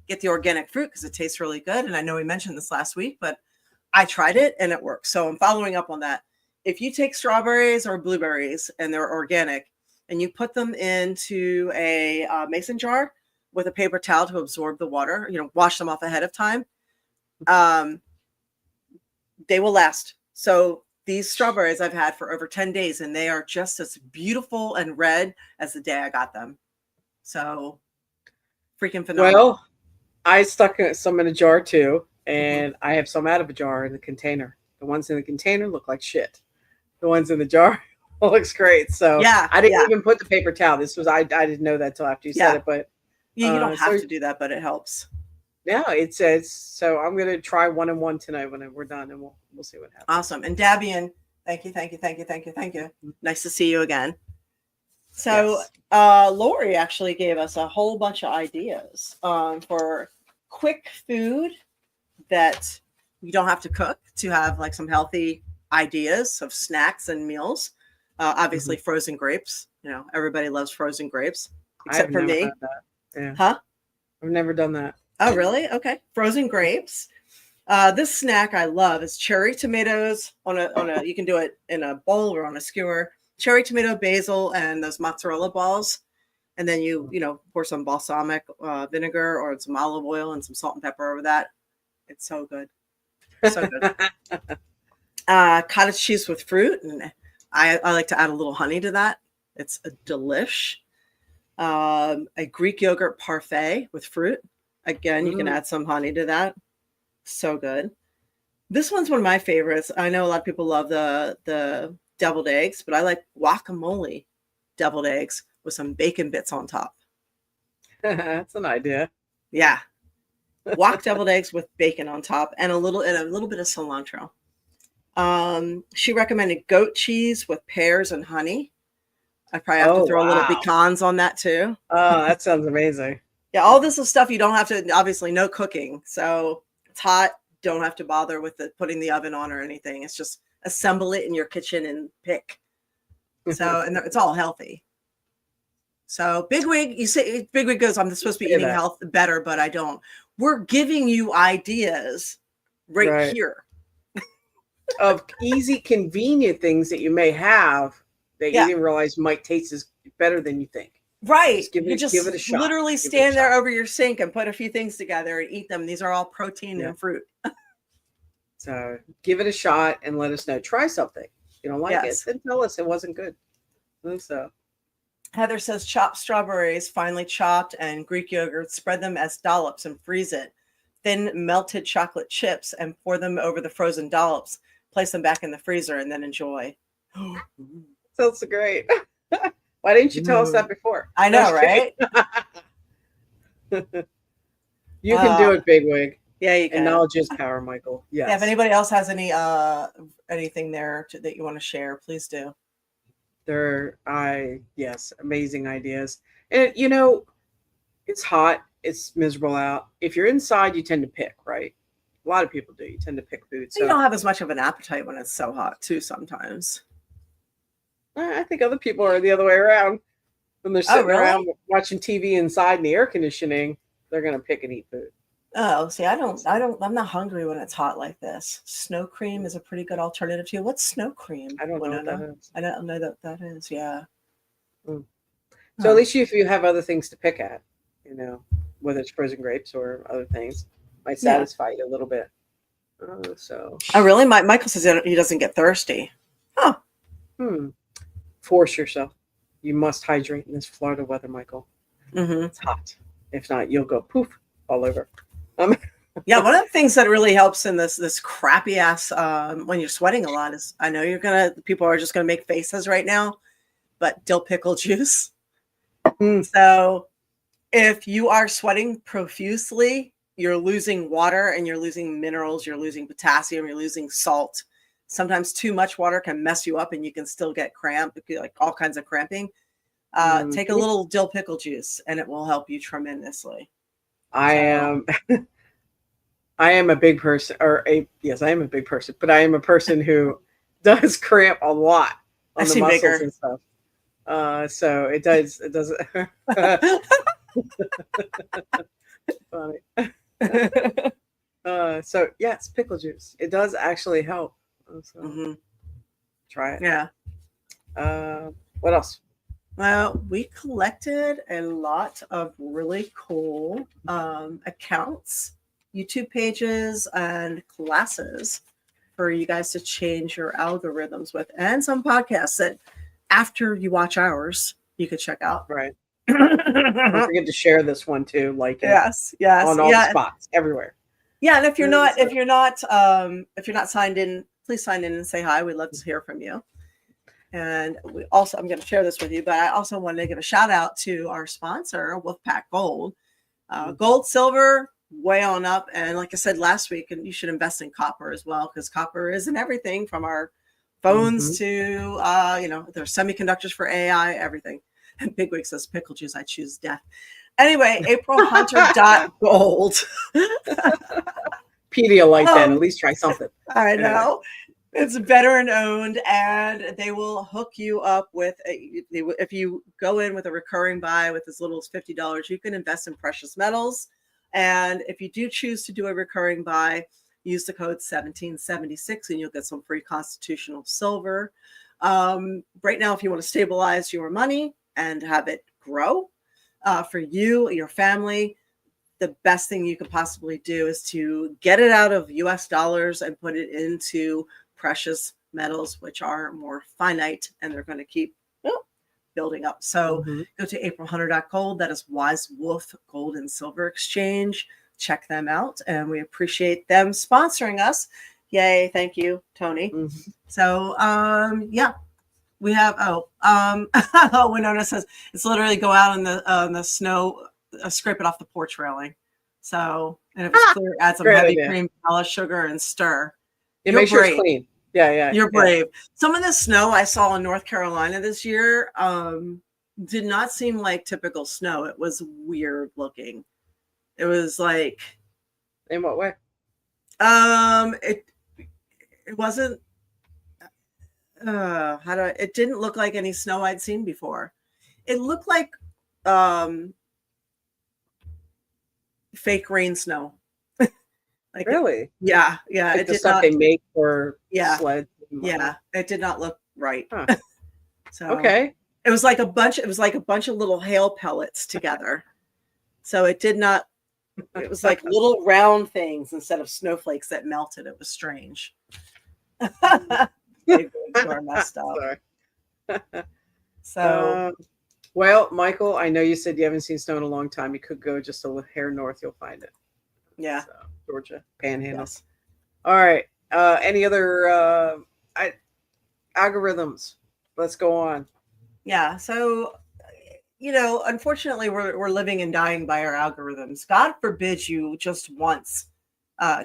get the organic fruit because it tastes really good. And I know we mentioned this last week, but I tried it and it works. So I'm following up on that. If you take strawberries or blueberries and they're organic and you put them into a mason jar with a paper towel to absorb the water, wash them off ahead of time, they will last. So these strawberries I've had for over 10 days and they are just as beautiful and red as the day I got them. So freaking phenomenal. Well, I stuck some in a jar too, and I have some out of a jar in the container. The ones in the container look like shit. The ones in the jar looks great. So yeah, I didn't even put the paper towel. I didn't know that till after you said it, but you don't have to do that, but it helps. Yeah, it says so. I'm gonna try 1 and 1 tonight when we're done, and we'll see what happens. Awesome. And Dabian, thank you. Nice to see you again. So Lori actually gave us a whole bunch of ideas for quick food that you don't have to cook to have like some healthy ideas of snacks and meals. Obviously frozen grapes. Everybody loves frozen grapes, except for me. Yeah. Huh? I've never done that. Oh, really? Okay. Frozen grapes. This snack I love is cherry tomatoes on a you can do it in a bowl or on a skewer. Cherry tomato, basil, and those mozzarella balls. And then you pour some balsamic vinegar or some olive oil and some salt and pepper over that. It's so good. So good. Cottage cheese with fruit. And I like to add a little honey to that. It's a delish. A Greek yogurt parfait with fruit. Again, you can add some honey to that. So good. This one's one of my favorites. I know a lot of people love the deviled eggs, but I like guacamole deviled eggs with some bacon bits on top. That's an idea. Yeah. Guac deviled eggs with bacon on top and a little bit of cilantro. She recommended goat cheese with pears and honey. I probably have to throw a little pecans on that too. Oh, that sounds amazing. Yeah, all this is stuff you don't have to, obviously no cooking. So it's hot. Don't have to bother with putting the oven on or anything. It's just assemble it in your kitchen and pick. So, and it's all healthy. So Bigwig, you say Bigwig goes, I'm supposed to be eating health better, but I don't. We're giving you ideas right here of easy, convenient things that you may have that you didn't realize might taste as better than you think. Right. Give it a shot. Literally stand there over your sink and put a few things together and eat them. These are all protein and fruit. So give it a shot and let us know. Try something. If you don't like it, then tell us it wasn't good. So Heather says chopped strawberries, finely chopped, and Greek yogurt. Spread them as dollops and freeze it. Then melted chocolate chips and pour them over the frozen dollops. Place them back in the freezer and then enjoy. Sounds great. Why didn't you tell us that before? I know, right? You can do it, Bigwig. Yeah, you can. And knowledge is power, Michael. Yes. Yeah, if anybody else has any anything there that you want to share, please do. Yes, amazing ideas. And it's hot, it's miserable out. If you're inside, you tend to pick, right? A lot of people do. You tend to pick food. So you don't have as much of an appetite when it's so hot too sometimes. I think other people are the other way around. When they're sitting around watching TV inside in the air conditioning, they're gonna pick and eat food. Oh, see, I'm not hungry when it's hot like this. Snow cream is a pretty good alternative too. What's snow cream? I don't know what that is. I don't know that is, yeah. So at least if you have other things to pick at, whether it's frozen grapes or other things, might satisfy you a little bit. Oh, really? Michael says he doesn't get thirsty. Huh. Force yourself. You must hydrate in this Florida weather, Michael. Mm-hmm. It's hot. If not, you'll go poof all over. Yeah, one of the things that really helps in this crappy ass when you're sweating a lot is, I know people are just gonna make faces right now, but dill pickle juice. So if you are sweating profusely, you're losing water and you're losing minerals, you're losing potassium, you're losing salt. Sometimes too much water can mess you up and you can still get cramp, like all kinds of cramping. Take a little dill pickle juice and it will help you tremendously. I am a big person, I am a big person, but I am a person who does cramp a lot on the muscles and stuff. So it doesn't funny. So yes, pickle juice. It does actually help. So try it. Yeah. What else? Well, we collected a lot of really cool accounts, YouTube pages, and classes for you guys to change your algorithms with, and some podcasts that after you watch ours, you could check out. Right. Don't forget to share this one too. Yes, on all the spots everywhere. Yeah, and if you're not signed in, please sign in and say hi. We'd love to hear from you. And I'm going to share this with you, but I also wanted to give a shout out to our sponsor, Wolfpack Gold. Gold, silver, way on up. And like I said last week, and you should invest in copper as well, because copper is in everything from our phones to, there's semiconductors for AI, everything. And Bigwig says, pickle juice, I choose death. Anyway, aprilhunter.gold. Pedialyte then, at least try something. I know. It's veteran owned, and they will hook you up with if you go in with a recurring buy with as little as $50, you can invest in precious metals. And if you do choose to do a recurring buy, use the code 1776 and you'll get some free constitutional silver. Right now, if you want to stabilize your money and have it grow for you, your family, the best thing you could possibly do is to get it out of US dollars and put it into precious metals, which are more finite and they're going to keep building up. So go to aprilhunter.gold. That is Wise Wolf Gold and Silver Exchange. check them out, and we appreciate them sponsoring us. Yay. Thank you, Tony. Mhm. So, yeah, we have, Winona says it's literally go out in the snow, scrape it off the porch railing. So, and if it's clear, add some Great heavy idea. cream, vanilla, sugar, and stir. Yeah, You're make sure brave. it's clean. Yeah. You're brave. Some of the snow I saw in North Carolina this year did not seem like typical snow. It was weird looking. It was like, In what way? it wasn't, it didn't look like any snow I'd seen before. It looked like fake rain snow. Like, Really? yeah. Like It the did stuff not. they make for Yeah. sleds. and Yeah, whatnot. it did not look right. Huh. So Okay. it was like a bunch of little hail pellets together. So it did not. It was like little round things instead of snowflakes that melted. It was strange. They were messed up. Sorry. So Well, Michael, I know you said you haven't seen snow in a long time. You could go just a hair north, you'll find it. yeah. So, Georgia Panhandle. Yes. All right. Any other algorithms? Let's go on. Yeah. So, unfortunately, we're living and dying by our algorithms. God forbid you just once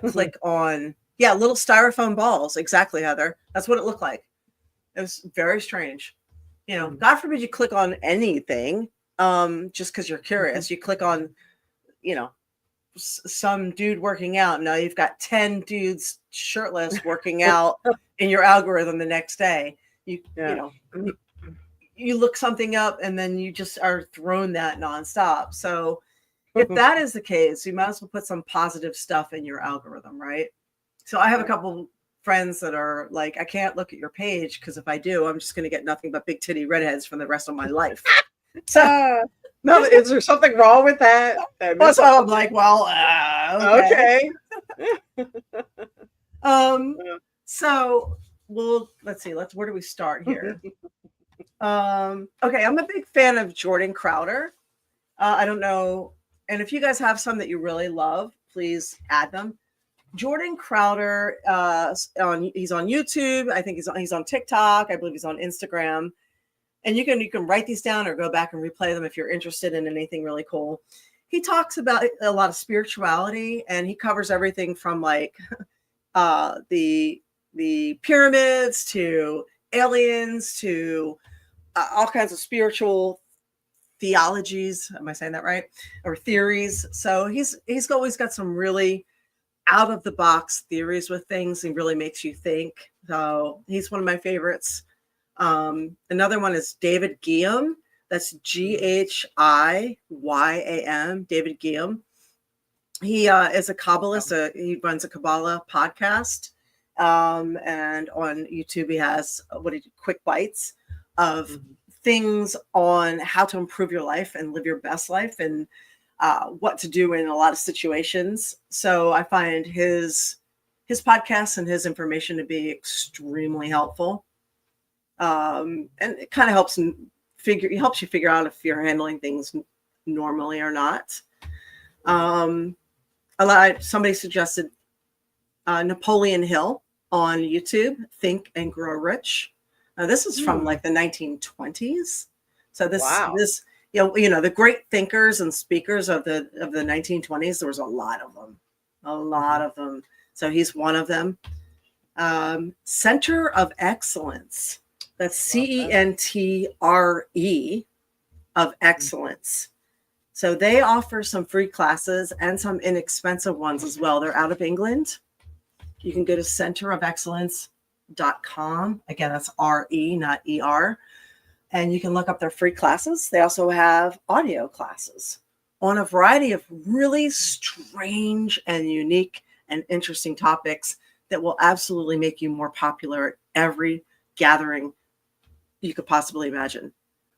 click on, little styrofoam balls. Exactly, Heather. That's what it looked like. It was very strange. God forbid you click on anything just because you're curious. You click on, some dude working out. Now you've got 10 dudes shirtless working out in your algorithm the next day. You look something up and then you just are thrown that nonstop. So if that is the case, you might as well put some positive stuff in your algorithm, right? So I have a couple friends that are like, I can't look at your page because if I do, I'm just going to get nothing but big titty redheads for the rest of my life. So No, is there something wrong with that? that's why I'm like, well, okay. So let's see. Where do we start here? Okay, I'm a big fan of Jordan Crowder. I don't know, and if you guys have some that you really love, please add them. Jordan Crowder, he's on YouTube. I think he's on TikTok. I believe he's on Instagram. And you can write these down or go back and replay them if you're interested in anything really cool. He talks about a lot of spirituality, and he covers everything from like the pyramids to aliens to all kinds of spiritual theologies. Am I saying that right? Or theories. So he's always got some really out of the box theories with things. He really makes you think. So he's one of my favorites. Another one is David Guillaume. That's GhiYam, David Guillaume. He is a Kabbalist. He runs a Kabbalah podcast. And on YouTube, he has quick bites of things on how to improve your life and live your best life and what to do in a lot of situations. So I find his podcasts and his information to be extremely helpful. And it kind of helps you figure out if you're handling things normally or not. Somebody suggested Napoleon Hill on YouTube, Think and Grow Rich. This is from like the 1920s. So this the great thinkers and speakers of the 1920s, there was a lot of them. So he's one of them. Center of Excellence. That's CENTRE of Excellence. So they offer some free classes and some inexpensive ones as well. They're out of England. You can go to centerofexcellence.com. Again, that's RE, not ER. And you can look up their free classes. They also have audio classes on a variety of really strange and unique and interesting topics that will absolutely make you more popular at every gathering you could possibly imagine.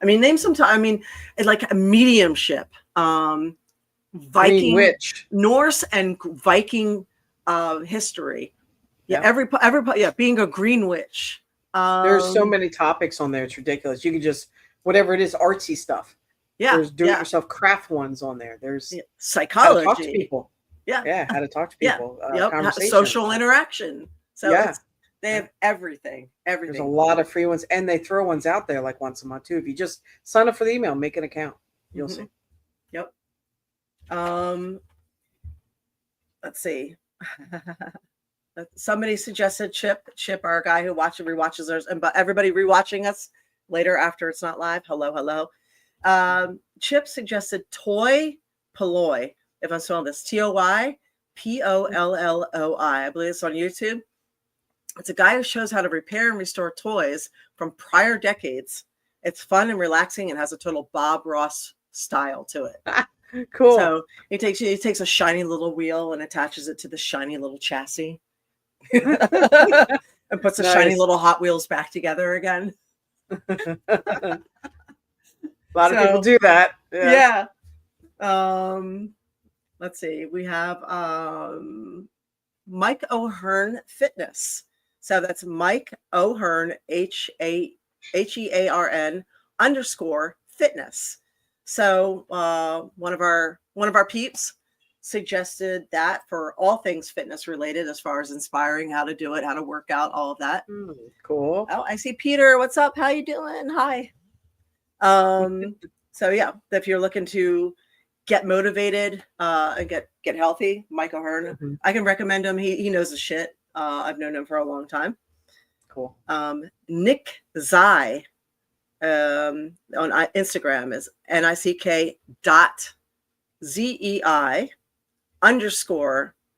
I mean, name some time. I mean, like a mediumship, Viking, witch, Norse and Viking history. Yeah, being a green witch. There's so many topics on there. It's ridiculous. You can just whatever it is, artsy stuff. Yeah, There's do-it-yourself craft ones on there. There's psychology. Talk to people. Yeah. how to talk to Yeah. people, Yep. conversation, Social interaction. So Yeah. they have everything. There's a Everything. lot of free ones, and they throw ones out there like once a month too. If you just sign up for the email, make an account, you'll Mhm. see. Yep. Let's see. Somebody suggested Chip, our guy who rewatches ours, but everybody rewatching us later after it's not live. Hello. Chip suggested Toy Polloi. If I'm spelling this, ToyPolloi. I believe it's on YouTube. It's a guy who shows how to repair and restore toys from prior decades. It's fun and relaxing and has a total Bob Ross style to it. Cool. So he takes a shiny little wheel and attaches it to the shiny little chassis. And puts the shiny Nice. little Hot Wheels back together again. A lot of people do that. Yeah. Let's see. We have Mike O'Hearn Fitness. So that's Mike O'Hearn, HEARN _fitness. So one of our peeps suggested that for all things fitness related, as far as inspiring how to do it, how to work out, all of that. Cool. Oh, I see Peter. What's up? How you doing? Hi. So yeah, if you're looking to get motivated and get healthy, Mike O'Hearn, I can recommend him. He knows the shit. I've known him for a long time. Cool. Nick Zai on Instagram is NICK.ZEI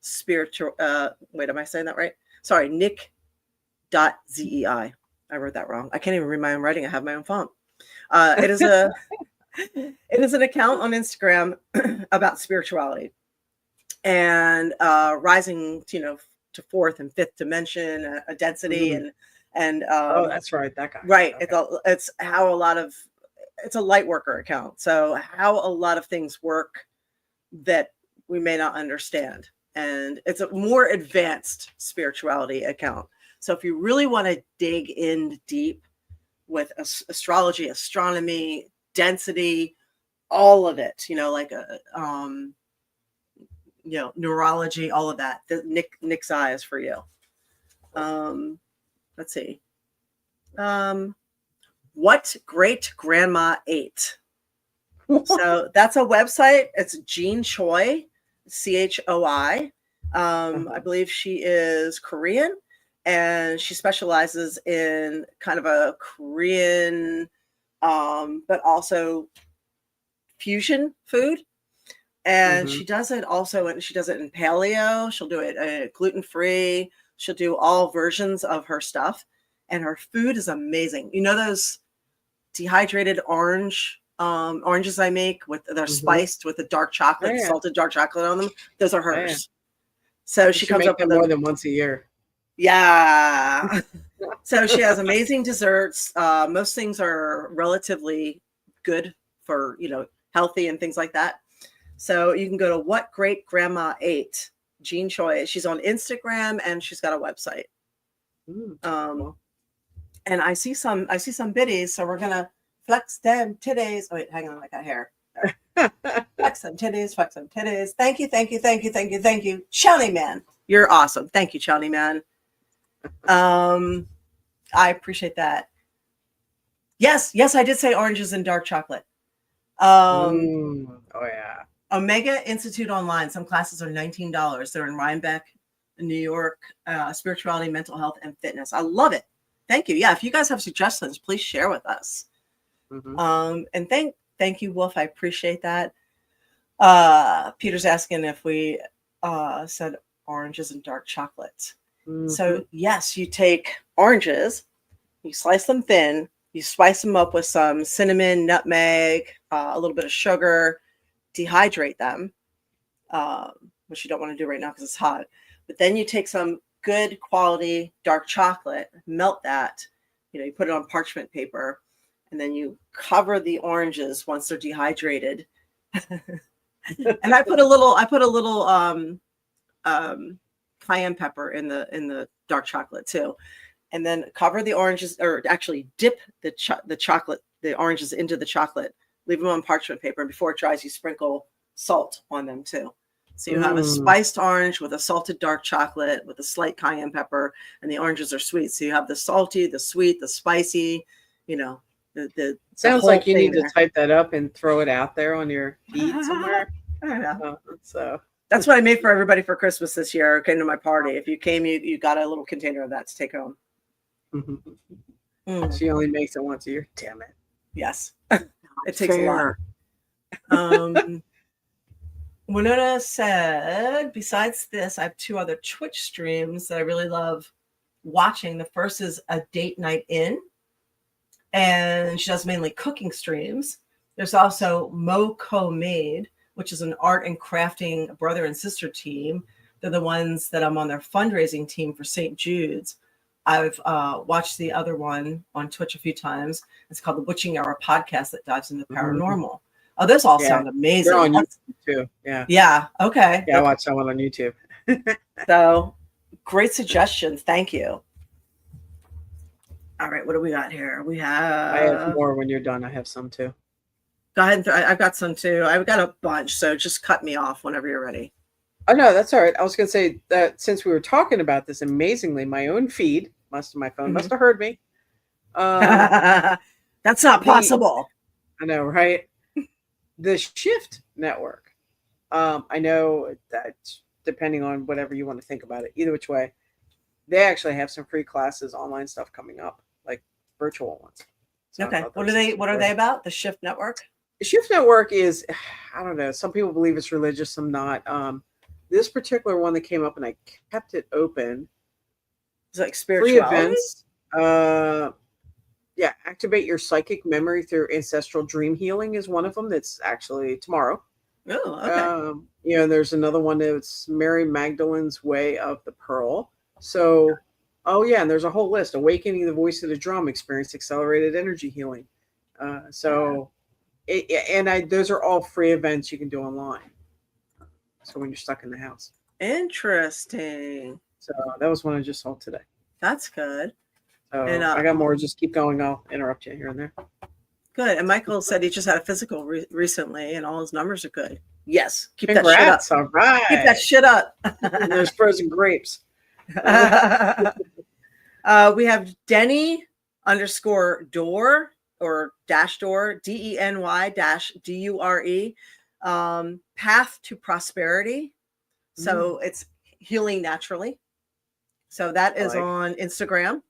_spiritual. Wait, am I saying that right? Sorry, Nick.ZEI. I wrote that wrong. I can't even read my own writing. I have my own font. It is an account on Instagram about spirituality and rising, to fourth and fifth dimension, a density, and oh, that's right, that guy. Right. Okay. It's a light worker account. So how a lot of things work that we may not understand. And it's a more advanced spirituality account. So if you really want to dig in deep with astrology, astronomy, density, all of it, neurology, all of that, Nick's Eye is for you. Let's see. What Great Grandma Ate. So that's a website. It's Jean Choi, CHOI. I believe she is Korean, and she specializes in kind of a Korean, but also fusion food. And she does it also, and she does it in paleo. She'll do it gluten-free. She'll do all versions of her stuff, and her food is amazing. You know those dehydrated oranges I make they're spiced with the dark chocolate, salted dark chocolate on them. Those are hers. So she comes up with more than once a year. Yeah. So she has amazing desserts. Most things are relatively good for, healthy and things like that. So you can go to What Great Grandma Ate, Jean Choi. She's on Instagram and she's got a website. And I see some biddies, so we're gonna flex them titties. Oh, wait, hang on, I got hair. Flex them titties, flex them titties. Thank you. Chowny Man, you're awesome. Thank you, Chowny Man. I appreciate that. Yes, I did say oranges and dark chocolate. Oh yeah. Omega Institute Online. Some classes are $19. They're in Rhinebeck, New York. Spirituality, mental health, and fitness. I love it. Thank you. Yeah, if you guys have suggestions, please share with us. And thank you, Wolf. I appreciate that. Peter's asking if we said oranges and dark chocolate. So yes, you take oranges, you slice them thin, you spice them up with some cinnamon, nutmeg, a little bit of sugar, dehydrate them, which you don't want to do right now because it's hot. But then you take some good quality dark chocolate, melt that, you put it on parchment paper, and then you cover the oranges once they're dehydrated. And I put a little cayenne pepper in the dark chocolate too, and then cover the oranges, or actually dip the oranges into the chocolate, leave them on parchment paper, and before it dries you sprinkle salt on them too. So you have a spiced orange with a salted dark chocolate with a slight cayenne pepper, and the oranges are sweet. So you have the salty, the sweet, the spicy, you know, the Sounds whole like you thing need to there. type that up and throw it out there on your feed somewhere. I don't know. So That's what I made for everybody for Christmas this year. Came to my party. If you came, you got a little container of that to take home. she only makes it once a year. Damn it. Yes, it takes a lot. Winona said, besides this, I have 2 other Twitch streams that I really love watching. The first is a date night in, and she does mainly cooking streams. There's also Moco Made, which is an art and crafting brother and sister team. They're the ones that I'm on their fundraising team for St. Jude's. I've watched the other one on Twitch a few times. It's called the Witching Hour podcast that dives into paranormal. Oh, those all sound amazing. They're on YouTube too. Yeah. Yeah. Okay. Yeah, I watched that one on YouTube. So great suggestions. Thank you. All right. What do we got here? We have. I have more when you're done. I have some too. Go ahead. I've got some too. I've got a bunch. So just cut me off whenever you're ready. Oh, no, that's all right. I was going to say that since we were talking about this, amazingly, my own feed, my phone must have heard me. That's not possible. I know, right? The Shift Network. I know that depending on whatever you want to think about it, either which way, they actually have some free classes, online stuff coming up, like virtual ones. So Okay. What are they about? The Shift Network? The Shift Network is, I don't know, some people believe it's religious, some not. This particular one that came up, and I kept it open. It's like Free spirituality. events. Yeah, activate your psychic memory through ancestral dream healing is one of them. That's actually tomorrow. Oh, okay. There's another one that's Mary Magdalene's Way of the Pearl. So, and there's a whole list. Awakening the Voice of the Drum, experience accelerated energy healing. Those are all free events you can do online. So when you're stuck in the house. Interesting. So that was one I just saw today. That's good. So And, I got more. Just keep going. I'll interrupt you here and there. Good. And Michael said he just had a physical recently, and all his numbers are good. Yes. Keep Congrats. that shit up. All right. Keep that shit up. And there's frozen grapes. We have Denny _door or dash door, DENY-DURE, Path to Prosperity. So it's healing naturally. So that is on Instagram.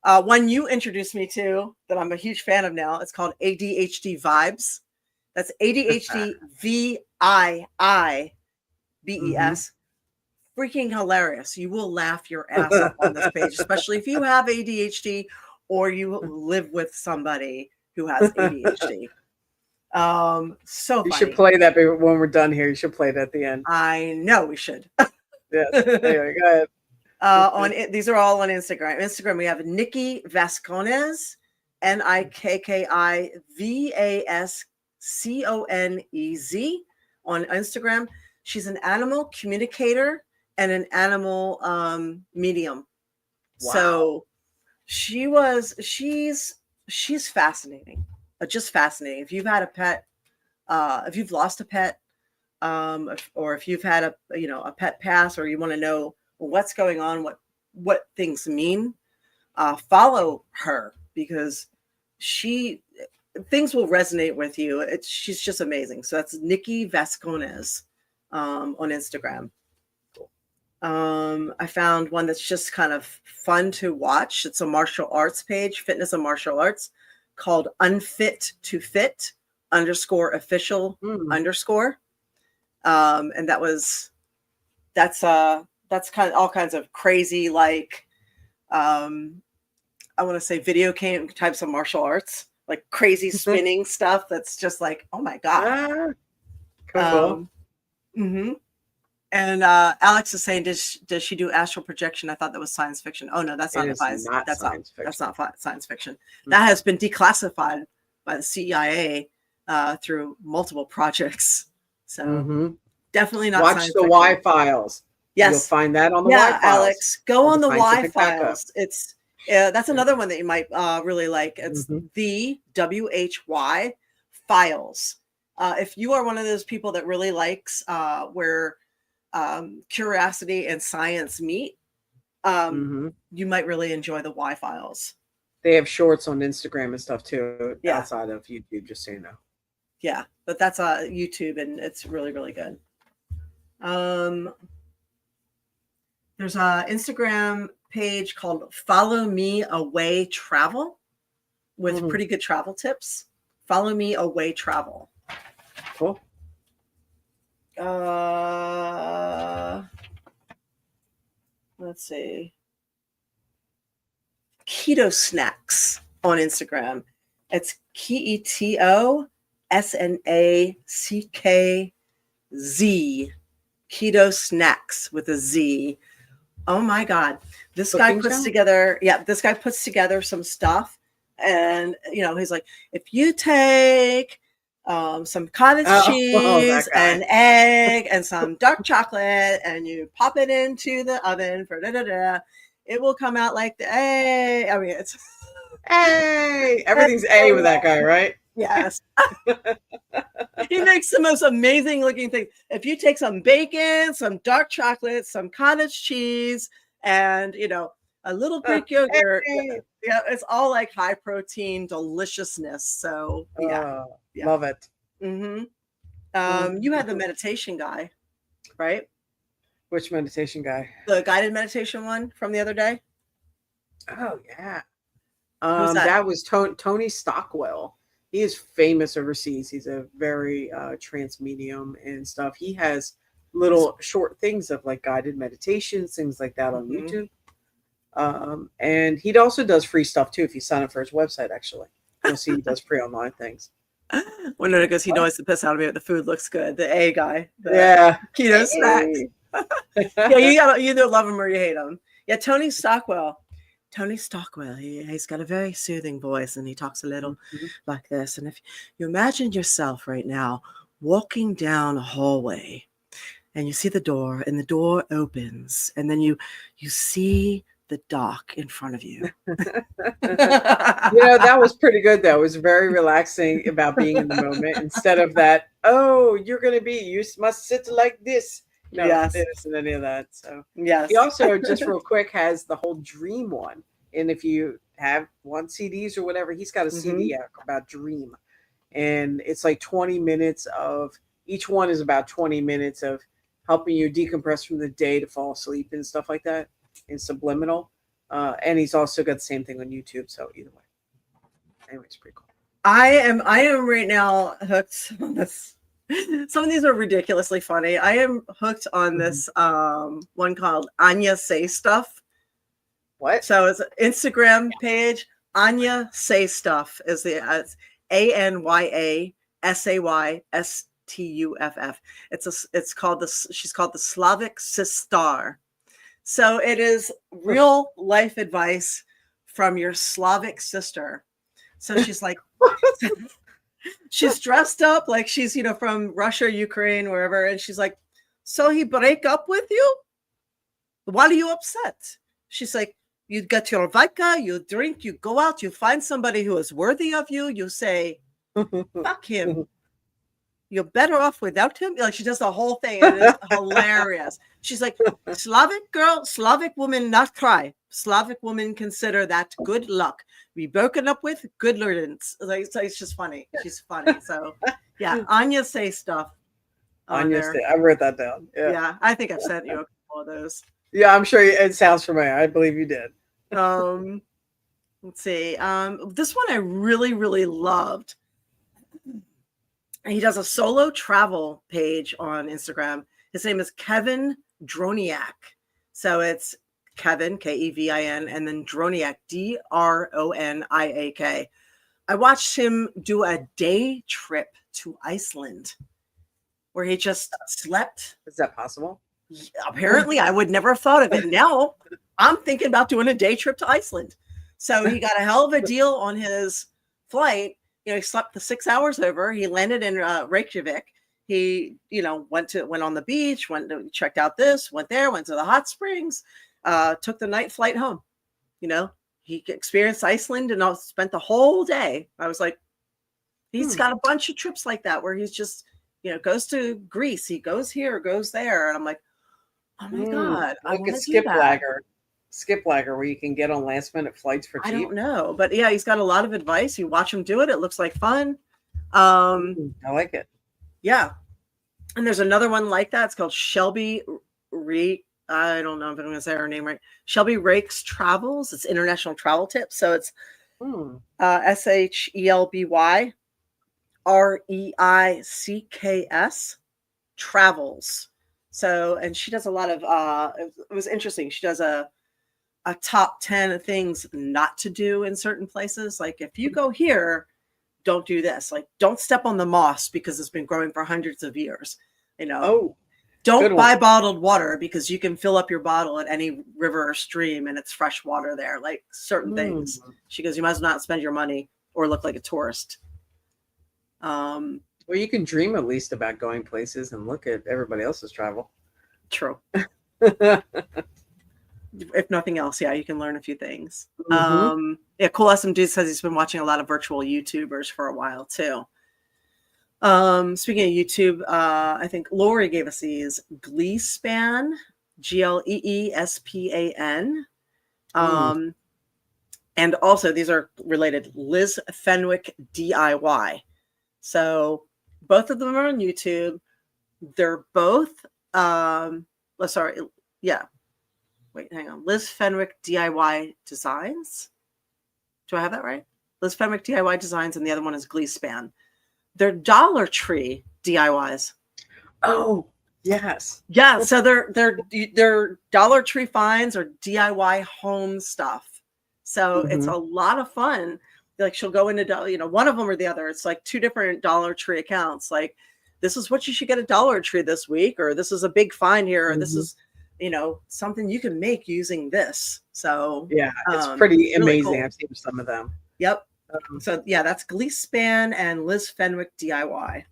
One you introduced me to that I'm a huge fan of now. It's called ADHD Vibes. That's ADHD VIIBES. Freaking hilarious. You will laugh your ass off on this page, especially if you have ADHD or you live with somebody who has ADHD. So You funny. should play that when we're done here. You should play it at the end. I know we should. Yes. Anyway, go ahead. These are all on Instagram. Instagram, we have Nikki Vasconez, NIKKIVASCONEZ on Instagram. She's an animal communicator and an animal medium. Wow. So she's fascinating. Just fascinating. If you've had a pet, if you've lost a pet, or if you've had a pet pass, or you want to know what's going on, what things mean, follow her, because things will resonate with you. She's just amazing. So that's Nikki Vasconez on Instagram. I found one that's just kind of fun to watch. It's a martial arts page, fitness and martial arts, called Unfit to Fit _official _ and that's kind of all kinds of crazy, like I want to say video game types of martial arts, like crazy spinning stuff that's just like, oh my god. Cool. And Alex is saying, does she do astral projection? I thought that was science fiction. Oh no, that's not science fiction. That has been declassified by the CIA through multiple projects. So definitely not. Watch the Y files. Yes, you'll find that on the Y files. Alex, go on the Y files. It's that's another one that you might really like. It's the WHY files. If you are one of those people that really likes where curiosity and science meet, you might really enjoy the Y Files. They have shorts on Instagram and stuff too, Yeah. outside of YouTube, just so you know. Yeah, but that's YouTube, and it's really, really good. There's a Instagram page called Follow Me Away Travel with pretty good travel tips. Follow Me Away Travel. Cool. Let's see. Keto Snacks on Instagram. It's KETOSNACKZ. Keto Snacks with a Z. Oh my God. This guy puts together some stuff. And, he's like, if you take some cottage cheese, an egg, and some dark chocolate, and you pop it into the oven for it will come out like the A. I mean, it's hey, everything's A with that guy, right? Yes. He makes the most amazing looking thing. If you take some bacon, some dark chocolate, some cottage cheese, and a little Greek yogurt, yeah, it's all like high protein deliciousness. So yeah. Love it. You had the meditation guy, right? Which meditation guy? The guided meditation one from the other day. Oh yeah. Who's that? That was Tony Stockwell. He is famous overseas. He's a very trance medium and stuff. He has little short things of like guided meditations, things like that on YouTube. And he also does free stuff too if you sign up for his website. Actually, you'll see he does free online things. Well, no, because he knows the piss out of me, but the food looks good. The A guy, keto snacks. Yeah, you either love him or you hate him. Yeah, Tony Stockwell, he's got a very soothing voice, and he talks a little like this. And if you imagine yourself right now walking down a hallway, and you see the door, and the door opens, and then you see the dock in front of you. That was pretty good though. It was very relaxing about being in the moment instead of that, you must sit like this. No, this and any of that. So yes. He also just real quick has the whole dream one. And if you have one CDs or whatever, he's got a CD out about dream. And it's like 20 minutes of each one is about 20 minutes of helping you decompress from the day to fall asleep and stuff like that in subliminal. And he's also got the same thing on YouTube. So either way. Anyway, it's pretty cool. I am right now hooked on this. Some of these are ridiculously funny. I am hooked on this one called Anya Say Stuff. What? So it's an Instagram page. Anya Say Stuff is it's ANYASAYSTUFF. She's called the Slavic Sister. So it is real life advice from your Slavic sister. So she's like, she's dressed up like she's, from Russia, Ukraine, wherever. And she's like, so he break up with you? Why are you upset? She's like, you get your vodka, you drink, you go out, you find somebody who is worthy of you. You say, fuck him. You're better off without him. Like she does the whole thing. And it's hilarious. She's like, Slavic woman not cry. Slavic woman consider that good luck. Be broken up with, good riddance. Like, so it's just funny. She's funny. So yeah, Anya Say Stuff. Anya Say, I wrote that down. Yeah, I think I've sent you a couple of those. Yeah, I'm sure it sounds familiar. I believe you did. Let's see. This one I really, really loved. He does a solo travel page on Instagram. His name is Kevin Droniak. So it's Kevin, Kevin, and then Droniak, Droniak. I watched him do a day trip to Iceland where he just slept. Is that possible? Apparently, I would never have thought of it. Now I'm thinking about doing a day trip to Iceland. So he got a hell of a deal on his flight. He slept the 6 hours over. He landed in Reykjavik. He, went on the beach, checked out this, went there, went to the hot springs, took the night flight home. He experienced Iceland and spent the whole day. I was like, he's got a bunch of trips like that where he's just, goes to Greece. He goes here, goes there. And I'm like, Oh my God. I Like want a to do that. Skip Lagger, where you can get on last minute flights for I cheap. don't know, but yeah, he's got a lot of advice. You watch him do it. It looks like fun. Um, I like it. yeah. And there's another one like that. It's called Shelby Re. I don't know if I'm going to say her name right. Shelby Rakes Travels. It's international travel tips. So it's SHELBY REICKS Travels. So, and she does a lot of, it was interesting. She does a top 10 of things not to do in certain places. Like if you go here, don't do this. Like don't step on the moss because it's been growing for hundreds of years. Don't buy bottled water because you can fill up your bottle at any river or stream and it's fresh water there. Like certain things. She goes, you might as well not spend your money or look like a tourist. Well, you can dream at least about going places and look at everybody else's travel. True. If nothing else, yeah, you can learn a few things. Yeah, Cool Awesome Dude says he's been watching a lot of virtual YouTubers for a while too. Speaking of YouTube, I think Lori gave us these Gleespan, GLEESPAN. And also these are related, Liz Fenwick DIY. So both of them are on YouTube. They're both wait, hang on. Liz Fenwick DIY Designs. Do I have that right? Liz Fenwick DIY Designs, and the other one is Gleespan. They're Dollar Tree DIYs. Oh, yes. Yeah, so they're Dollar Tree finds or DIY home stuff. So it's a lot of fun. Like she'll go into, one of them or the other. It's like two different Dollar Tree accounts. Like this is what you should get at Dollar Tree this week, or this is a big find here, or this is something you can make using this. So yeah, it's pretty really amazing. cool. I've seen some of them. Yep. So yeah, that's Gleespan and Liz Fenwick DIY.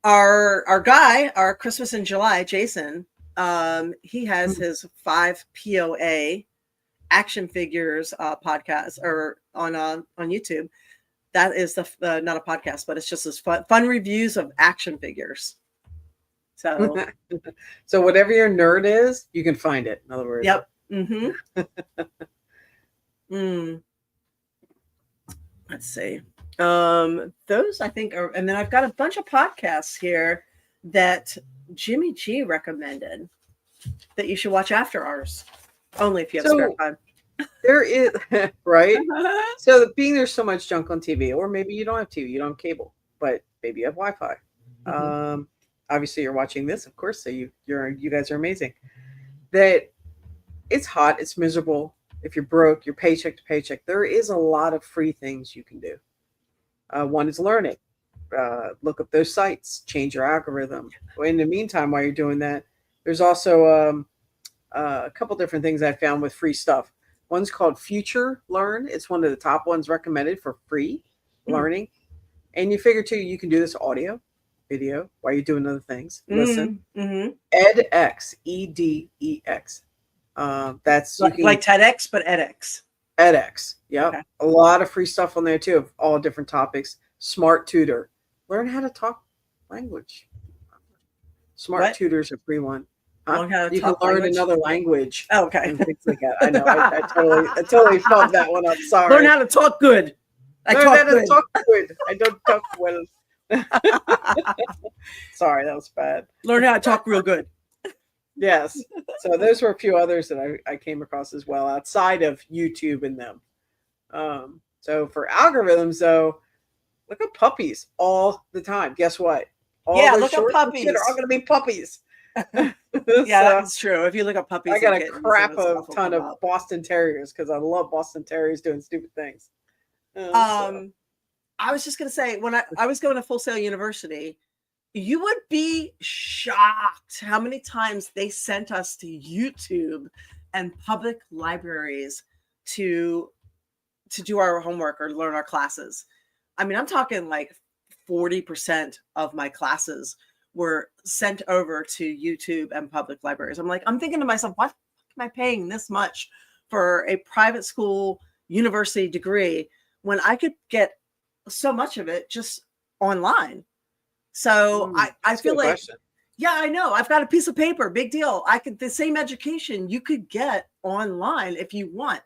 Our guy, our Christmas in July, Jason, he has his 5 POA action figures podcast or on YouTube. That is the not a podcast, but it's just his fun reviews of action figures. So, so whatever your nerd is, you can find it. In other words, yep. Let's see. Those I think are, and then I've got a bunch of podcasts here that Jimmy G recommended that you should watch after ours. Only if you have spare time. There is right. So being there's so much junk on TV, or maybe you don't have TV, you don't have cable, but maybe you have Wi-Fi. Obviously, you're watching this, of course. So you guys are amazing. That it's hot, it's miserable. If you're broke, you're paycheck to paycheck. There is a lot of free things you can do. One is learning. Look up those sites, change your algorithm. In the meantime, while you're doing that, there's also a couple different things I found with free stuff. One's called Future Learn. It's one of the top ones recommended for free learning. And you figure too, you can do this audio, video while you're doing other things. Listen. edX, EDEX. That's like TEDx, but edX. edX. Yep. Okay. A lot of free stuff on there too, of all different topics. Smart Tutor. Learn how to talk language. Smart Tutor's a free one. Huh? You can learn another language. Oh, okay. And things like that. I know. I totally fucked that one up. Sorry. Learn how to talk good. I talk good. I don't talk well. Sorry, that was bad. Learn how to talk real good. Yes. So those were a few others that I came across as well outside of YouTube and them. So for algorithms, though, look at puppies all the time. Guess what? Look at puppies. Are all going to be puppies. Yeah, that's true. If you look at puppies, I got a crap of ton of Boston Terriers because I love Boston Terriers doing stupid things. I was just going to say, when I was going to Full Sail University, you would be shocked how many times they sent us to YouTube and public libraries to do our homework or learn our classes. I mean, I'm talking like 40% of my classes were sent over to YouTube and public libraries. I'm thinking to myself, what am I paying this much for a private school university degree when I could get so much of it just online? So I That's a feel good like, question. yeah, I know. I've got a piece of paper, big deal. The same education you could get online if you want.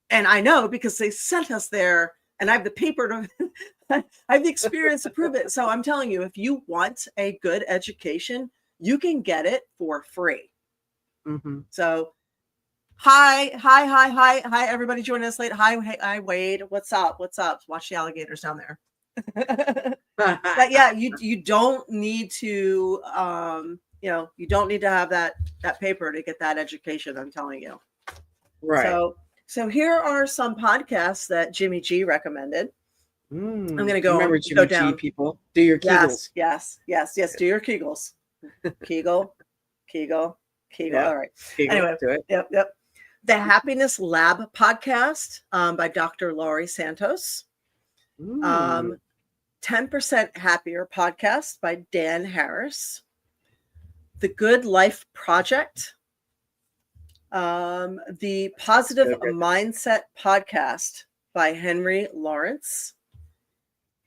And I know because they sent us there and I have the paper to, I have the experience to prove it. So I'm telling you, if you want a good education, you can get it for free. Mm-hmm. So hi, everybody joining us late. Hi, Wade. What's up? Watch the alligators down there. But yeah, you don't need to, you don't need to have that paper to get that education. I'm telling you. Right. So here are some podcasts that Jimmy G recommended. I'm going to Remember Jimmy G, people. Do your Kegels. Yes. Do your Kegels. Kegel. Yeah. All right. Kegel, Anyway, do it. Yep. The Happiness Lab podcast by Dr. Laurie Santos. 10% Happier podcast by Dan Harris. The Good Life Project. The Positive Mindset podcast by Henry Lawrence.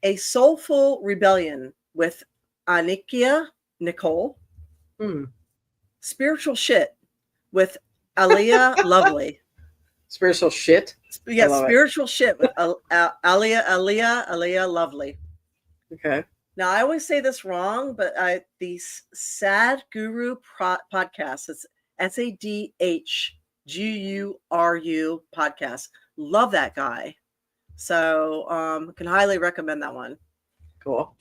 A Soulful Rebellion with Anikia Nicole. Spiritual Shit with Aliyah Lovely. Spiritual shit? Yeah, Spiritual Shit with Aliyah Lovely. Okay. Now, I always say this wrong, but the Sad Guru podcast, it's SADHGURU podcast. Love that guy. So can highly recommend that one. Cool.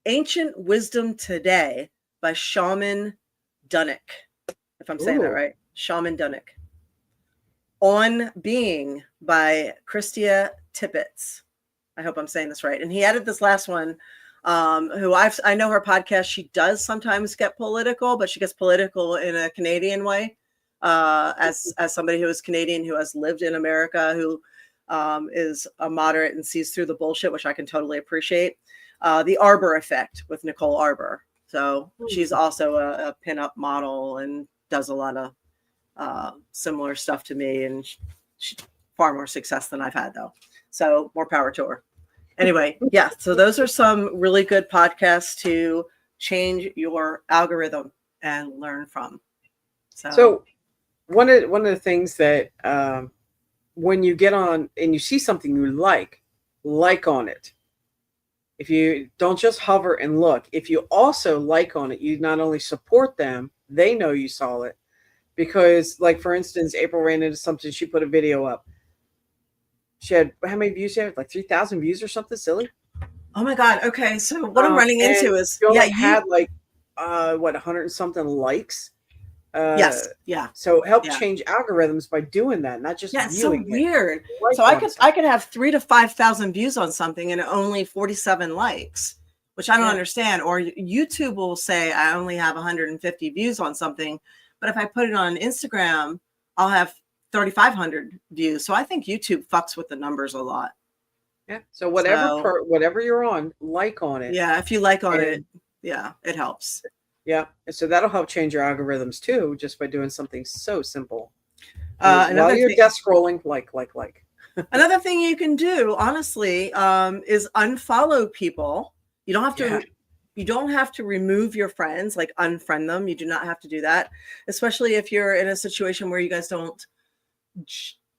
Ancient Wisdom Today by Shaman Dunnick. If I'm saying that right. Shaman Dunnick. On Being by Christia Tippett. I hope I'm saying this right. And he added this last one, who I know her podcast. She does sometimes get political, but she gets political in a Canadian way. As somebody who is Canadian, who has lived in America, who is a moderate and sees through the bullshit, which I can totally appreciate. The Arbor Effect with Nicole Arbor. So she's also a pinup model and does a lot of similar stuff to me, and she's far more success than I've had, though. So more power to her. Anyway, yeah. So those are some really good podcasts to change your algorithm and learn from. So one of the things that when you get on and you see something you like on it. If you don't just hover and look, if you also like on it, you not only support them, they know you saw it. Because, like, for instance, April ran into something. She put a video up. She had, how many views she had? Like 3,000 views or something silly. Oh my God. Okay. So what I'm running into is, had like, 100 and something likes. Yes. Yeah. So help change algorithms by doing that, not just it's so viewing weird. Like so I could have 3,000 to 5,000 views on something and only 47 likes, which I don't understand. Or YouTube will say I only have 150 views on something, but if I put it on Instagram, I'll have 3,500 views. So I think YouTube fucks with the numbers a lot. Yeah. So whatever you're on, like on it. Yeah. If you like on it, yeah, it helps. Yeah. And so that'll help change your algorithms too, just by doing something so simple. While you're desk scrolling, like. Another thing you can do, honestly, is unfollow people. You don't have to. Yeah. You don't have to remove your friends, like unfriend them. You do not have to do that, especially if you're in a situation where you guys don't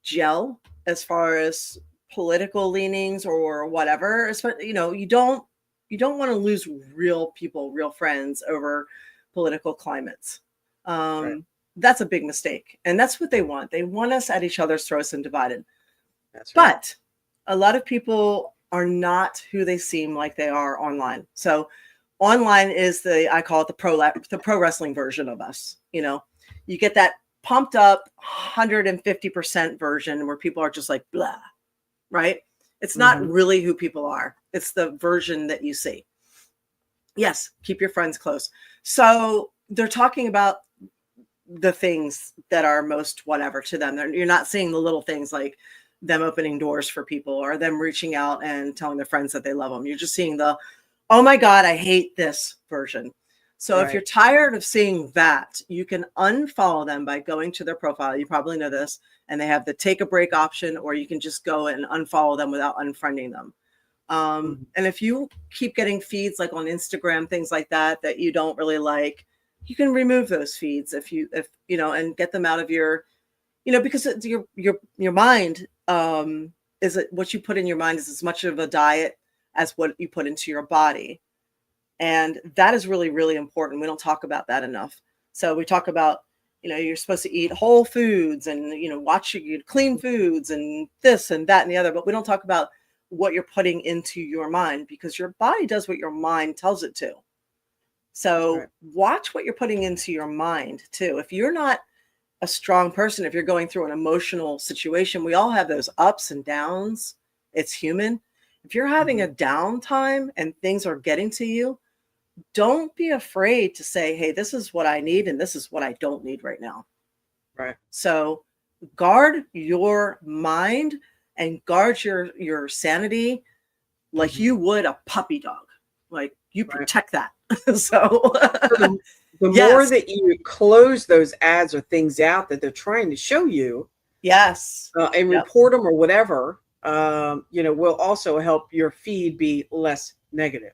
gel as far as political leanings or whatever. You don't want to lose real people, real friends over political climates. Right. That's a big mistake. And that's what they want. They want us at each other's throats and divided. That's right. But a lot of people are not who they seem like they are online. So online is I call it the pro wrestling version of us. You get that pumped up 150% version where people are just like, blah, right? It's not really who people are. It's the version that you see. Yes, keep your friends close. So they're talking about the things that are most whatever to them. You're not seeing the little things like them opening doors for people or them reaching out and telling their friends that they love them. You're just seeing the, oh my God, I hate this version. So if you're tired of seeing that, you can unfollow them by going to their profile. You probably know this. And they have the take a break option, or you can just go and unfollow them without unfriending them. And if you keep getting feeds like on Instagram, things like that, that you don't really like, you can remove those feeds if you know, and get them out of your, you know, because it's your mind, is it what you put in your mind is as much of a diet as what you put into your body. And that is really, really important. We don't talk about that enough. So we talk about, you know, you're supposed to eat whole foods and, you know, watch your clean foods and this and that and the other, but we don't talk about what you're putting into your mind, because your body does what your mind tells it to. So watch what you're putting into your mind too. If you're not a strong person, if you're going through an emotional situation, we all have those ups and downs. It's human. If you're having a downtime and things are getting to you, don't be afraid to say, hey, this is what I need and this is what I don't need right now. Right. So guard your mind and guard your sanity like you would a puppy dog. Like you protect that. So the more that you close those ads or things out that they're trying to show you, and report them or whatever, you know, will also help your feed be less negative.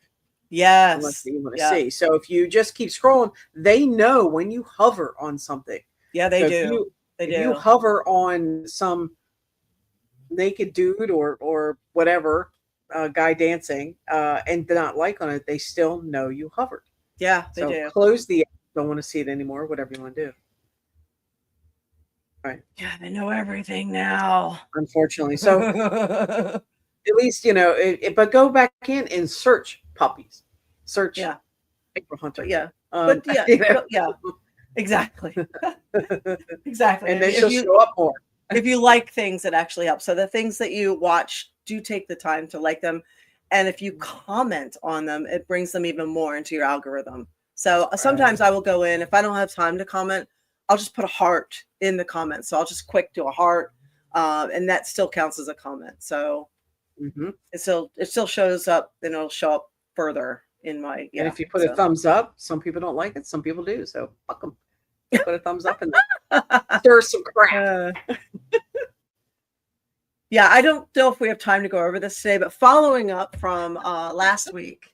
Yes. Unless you want to see. So if you just keep scrolling, they know when you hover on something. Yeah, they do. If you hover on some naked dude or whatever, guy dancing, and not like on it, they still know you hovered. Yeah, they do. Close the app. Don't want to see it anymore, whatever you want to do. Right. Yeah, they know everything now. Unfortunately. So at least, you know, but go back in and search puppies. Search April Hunter. But you know. Exactly. Exactly. And then she'll show up more. If you like things that actually help. So the things that you watch, do take the time to like them. And if you comment on them, it brings them even more into your algorithm. So sometimes I will go in, if I don't have time to comment, I'll just put a heart in the comments. So I'll just quick do a heart, and that still counts as a comment. So it still shows up, then it'll show up further in my, and if you put a thumbs up, some people don't like it, some people do. So fuck them. Put a thumbs up and stir some crap. Yeah, I don't know if we have time to go over this today, but following up from last week.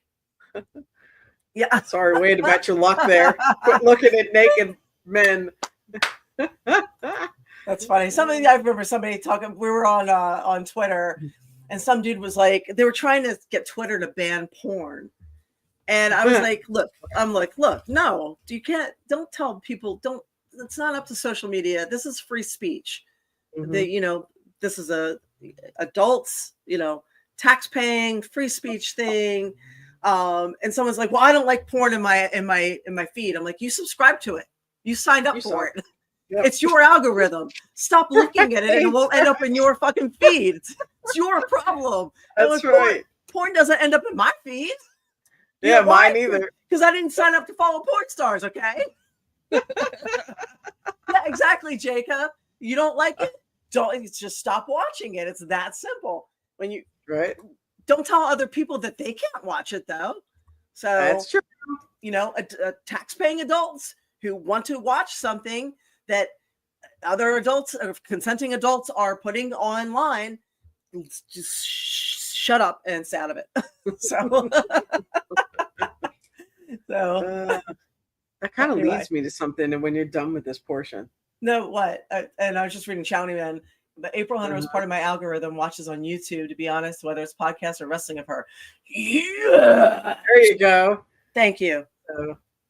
Yeah. Sorry, way to bet your luck there. Quit looking at naked men. That's funny. I remember somebody talking, we were on Twitter, and some dude was like, they were trying to get Twitter to ban porn. And I was like, look, no, don't tell people, it's not up to social media. This is free speech. You know, this is a adults, you know, tax paying free speech thing. And someone's like, well, I don't like porn in my feed. I'm like, you subscribe to it. You signed up for it. Yep. It's your algorithm. Stop looking at it and it won't end up in your fucking feed. It's your problem. That's right. Porn doesn't end up in my feed. Yeah, mine either. Because I didn't sign up to follow porn stars, okay? Yeah, exactly, Jacob. You don't like it? Just stop watching it. It's that simple. When you don't tell other people that they can't watch it, though. So that's true. You know, tax-paying adults who want to watch something that other adults or consenting adults are putting online, just shut up and stay out of it. That kind of leads me to something. And when you're done with this portion, no, what? And I was just reading Chowny Man, but April Hunter is part of my algorithm. Watches on YouTube, to be honest, whether it's podcasts or wrestling of her. Yeah, there you go. Thank you.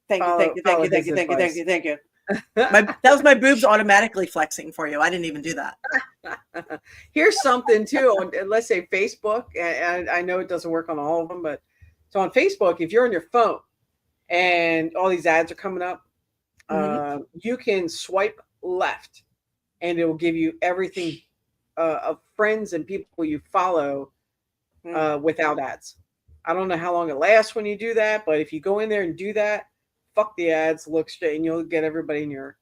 Thank you. That was my boobs automatically flexing for you. I didn't even do that. Here's something too. Let's say Facebook, and I know it doesn't work on all of them, but so on Facebook, if you're on your phone and all these ads are coming up, you can swipe left, and it will give you everything of friends and people you follow without ads. I don't know how long it lasts when you do that, but if you go in there and do that, fuck the ads, look straight, and you'll get everybody in your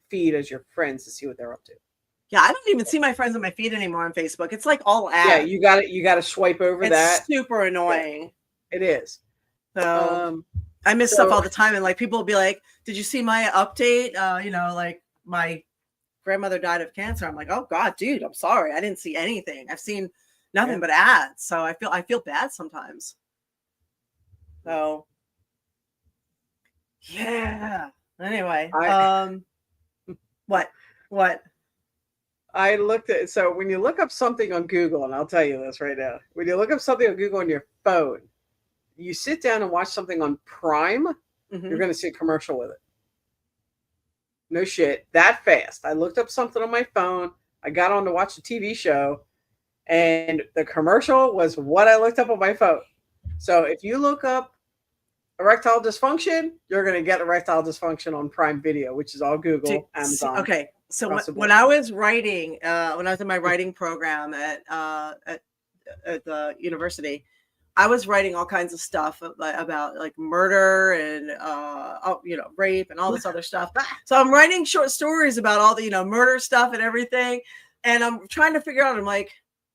feed as your friends to see what they're up to. Yeah, I don't even see my friends on my feed anymore on Facebook. It's like all ads. Yeah, you got to swipe over that. It's super annoying. Yeah, it is. So I miss stuff all the time, and like people will be like, "Did you see my update? You know, like my grandmother died of cancer." I'm like, "Oh God, dude, I'm sorry, I didn't see anything. I've seen nothing Yeah. but ads. So I feel bad sometimes. So yeah. Anyway, what? I looked at, so when you look up something on Google, and I'll tell you this right now, when you look up something on Google on your phone, you sit down and watch something on Prime, Mhm. you're going to see a commercial with it. No shit, that fast. I looked up something on my phone. I got on to watch a TV show, and the commercial was what I looked up on my phone. So if you look up erectile dysfunction, you're going to get erectile dysfunction on Prime Video, which is all Google, Amazon. Okay, so across the when board. I was writing, when I was in my writing program at the university, I was writing all kinds of stuff about like murder and rape and all this other stuff. So I'm writing short stories about all the murder stuff and everything, and I'm trying to figure out. I'm like,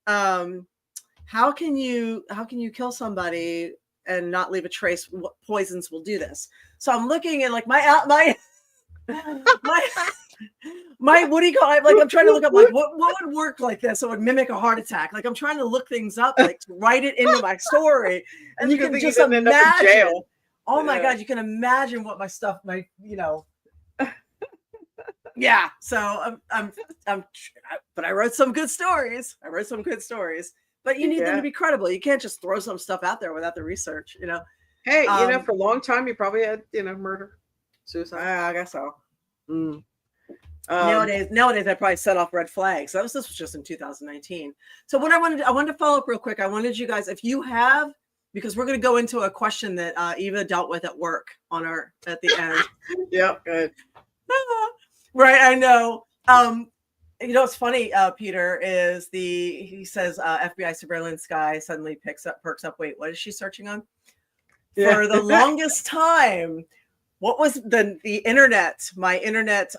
how can you kill somebody and not leave a trace? What poisons will do this? So I'm looking at like my what do you call it? Like I'm trying to look up like what would work like this so it would mimic a heart attack. Like I'm trying to look things up like to write it into my story. And you can just imagine. Oh my God, you can imagine what my stuff might, yeah. So but I wrote some good stories. But you need them to be credible. You can't just throw some stuff out there without the research, Hey, for a long time you probably had, murder, suicide. I guess so. Mm. Nowadays, I probably set off red flags. This was just in 2019. So what I wanted to follow up real quick. I wanted you guys, if you have, because we're going to go into a question that Eva dealt with at work at the end. Yeah, good. Right, I know. What's funny, Peter, is he says FBI surveillance guy suddenly perks up. Wait, what is she searching on? Yeah. For the longest time, what was the internet? My internet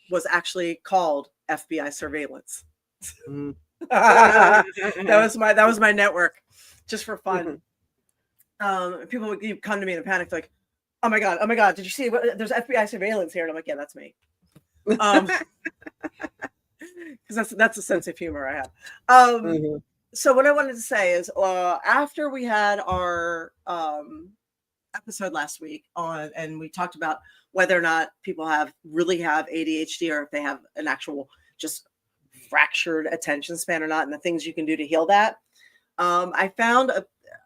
was actually called FBI surveillance. Mm. that was my network, just for fun. People would come to me in a panic, like, oh my god, did you see there's FBI surveillance here? And I'm like, yeah, that's me. Because that's a sense of humor I have. So what I wanted to say is, after we had our episode last week on, and we talked about whether or not people really have ADHD, or if they have an actual just fractured attention span or not, and the things you can do to heal that. I found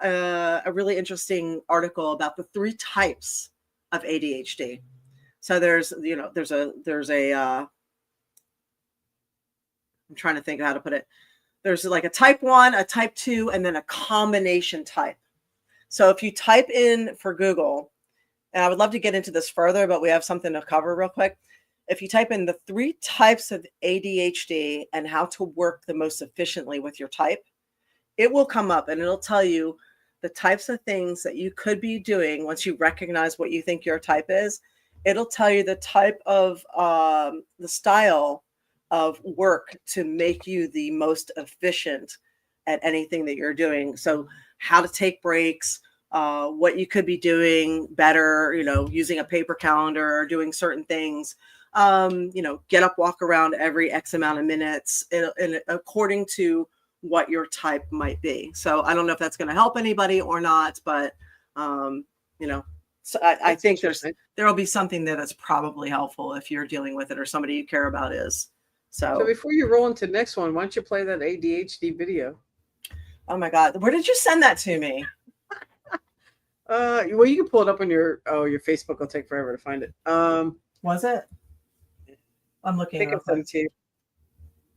a really interesting article about the 3 types of ADHD. So there's a I'm trying to think of how to put it. There's like a type 1, a type 2, and then a combination type. So if you type in for Google, and I would love to get into this further, but we have something to cover real quick. If you type in the 3 types of ADHD and how to work the most efficiently with your type, it will come up and it'll tell you the types of things that you could be doing once you recognize what you think your type is. It'll tell you the type of the style of work to make you the most efficient at anything that you're doing. So how to take breaks, what you could be doing better, using a paper calendar or doing certain things, get up, walk around every X amount of minutes, and according to what your type might be. So I don't know if that's going to help anybody or not, but, so I think there'll be something that's probably helpful if you're dealing with it or somebody you care about is. So before you roll into the next one, why don't you play that ADHD video? Oh my God. Where did you send that to me? Well, you can pull it up on your Facebook. Will take forever to find it. Was it? I'm looking. I think I sent it to you.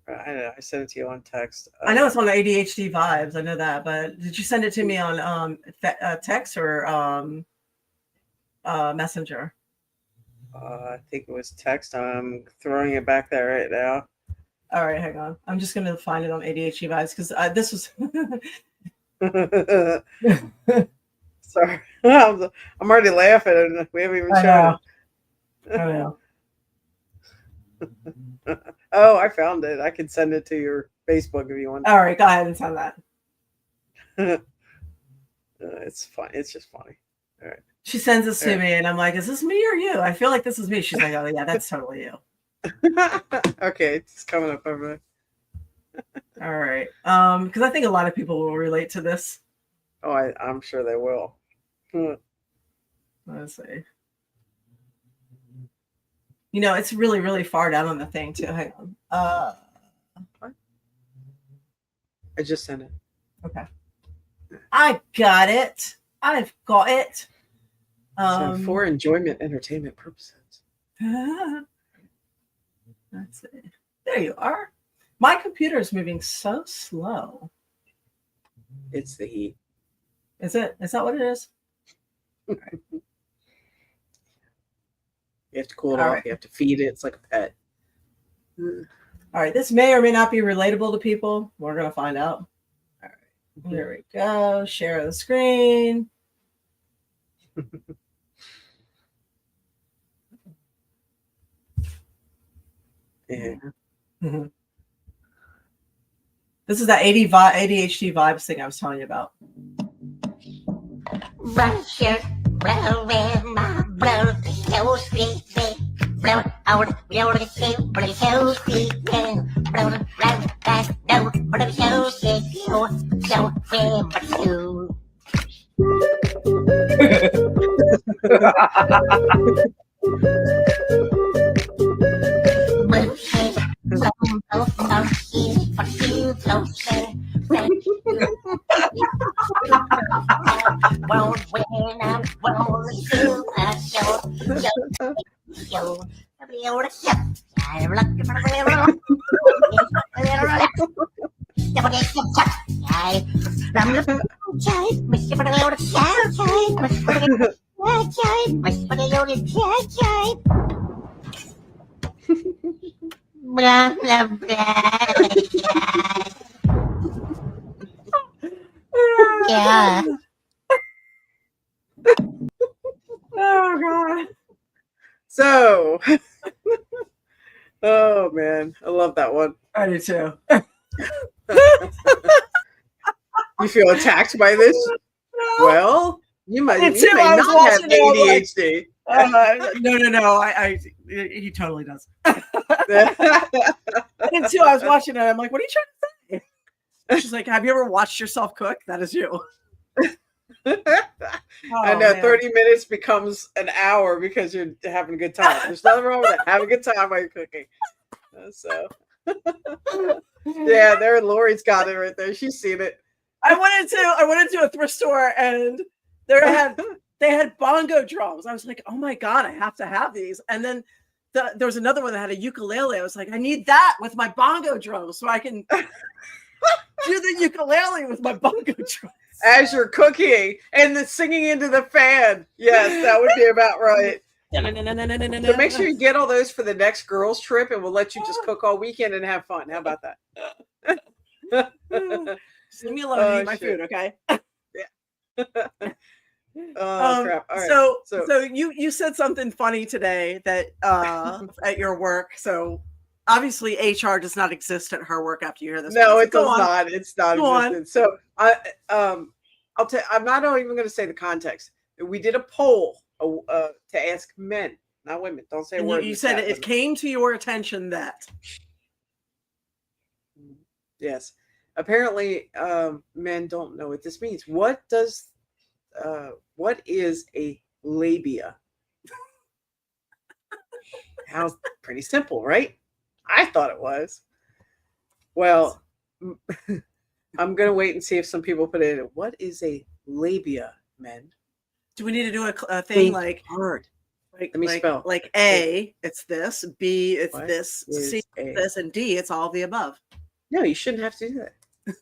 I don't know. I sent it to you on text. I know it's on the ADHD vibes. I know that, but did you send it to me on text or Messenger? I think it was text. I'm throwing it back there right now. All right, hang on. I'm just going to find it on ADHD vibes because this was. Sorry, I'm already laughing, and we haven't even shown it. I know. Oh, I found it. I can send it to your Facebook if you want. All right, go ahead and send that. It's fun. It's just funny. All right. She sends this to me, and I'm like, "Is this me or you?" I feel like this is me. She's like, "Oh yeah, that's totally you." Okay, it's coming up over All right. Because I think a lot of people will relate to this. Oh, I'm sure they will. Let's see. You know, it's really, really far down on the thing too. Hang on. I just sent it. Okay. I got it. I've got it. So for enjoyment, entertainment purposes. Let's see. There you are. My computer is moving so slow. It's the heat. Is it? Is that what it is? You have to cool it All off. right. You have to feed it. It's like a pet. All right. This may or may not be relatable to people. We're going to find out. All right. Here we go. Share the screen. Yeah. Mhm. This is that ADHD vibes thing I was telling you about. Brown shirt, brown red, my brown so sweet, brown out, brown so pretty so sweet, brown brown back, no, pretty so sweet, so fair, but you. Blue shirt, brown so sweet, but you so fair. Well, when I'm rolling through a show, I'm looking for a little. Blah, blah, blah. Yeah. Oh, God. So, oh man, I love that one. I do too. You feel attacked by this? Well, you may It's him. may I was not have watching it, I was like, ADHD. No. He totally does. And too, I was watching it. I'm like, what are you trying to say? She's like, have you ever watched yourself cook? That is you. I know, man. 30 minutes becomes an hour because you're having a good time. There's nothing wrong with that. Have a good time while you're cooking. So, yeah, there, Lori's got it right there. She's seen it. I went into a thrift store and they had bongo drums. I was like, oh my God, I have to have these. And then there was another one that had a ukulele. I was like, I need that with my bongo drums so I can do the ukulele with my bongo drums. As you're cooking and the singing into the fan. Yes, that would be about right. So make sure you get all those for the next girls trip and we'll let you just cook all weekend and have fun. How about that? Just leave me alone and eat my food, okay? Oh crap. All right. So you said something funny today that at your work. So obviously HR does not exist at her work after you hear this. No, one. So it does not. It's not existent. So I'll tell. I'm not even going to say the context. We did a poll to ask men, not women. Don't say a word. You said it came to your attention that. Yes. Apparently, men don't know what this means. What is a labia? Sounds pretty simple, right? I thought it was. Well, I'm going to wait and see if some people put it in. What is a labia, men? Do we need to do a thing like hard? Let me spell. Like A, it's this. B, it's What this. is C, a- this, and D, it's all the above. No, you shouldn't have to do that.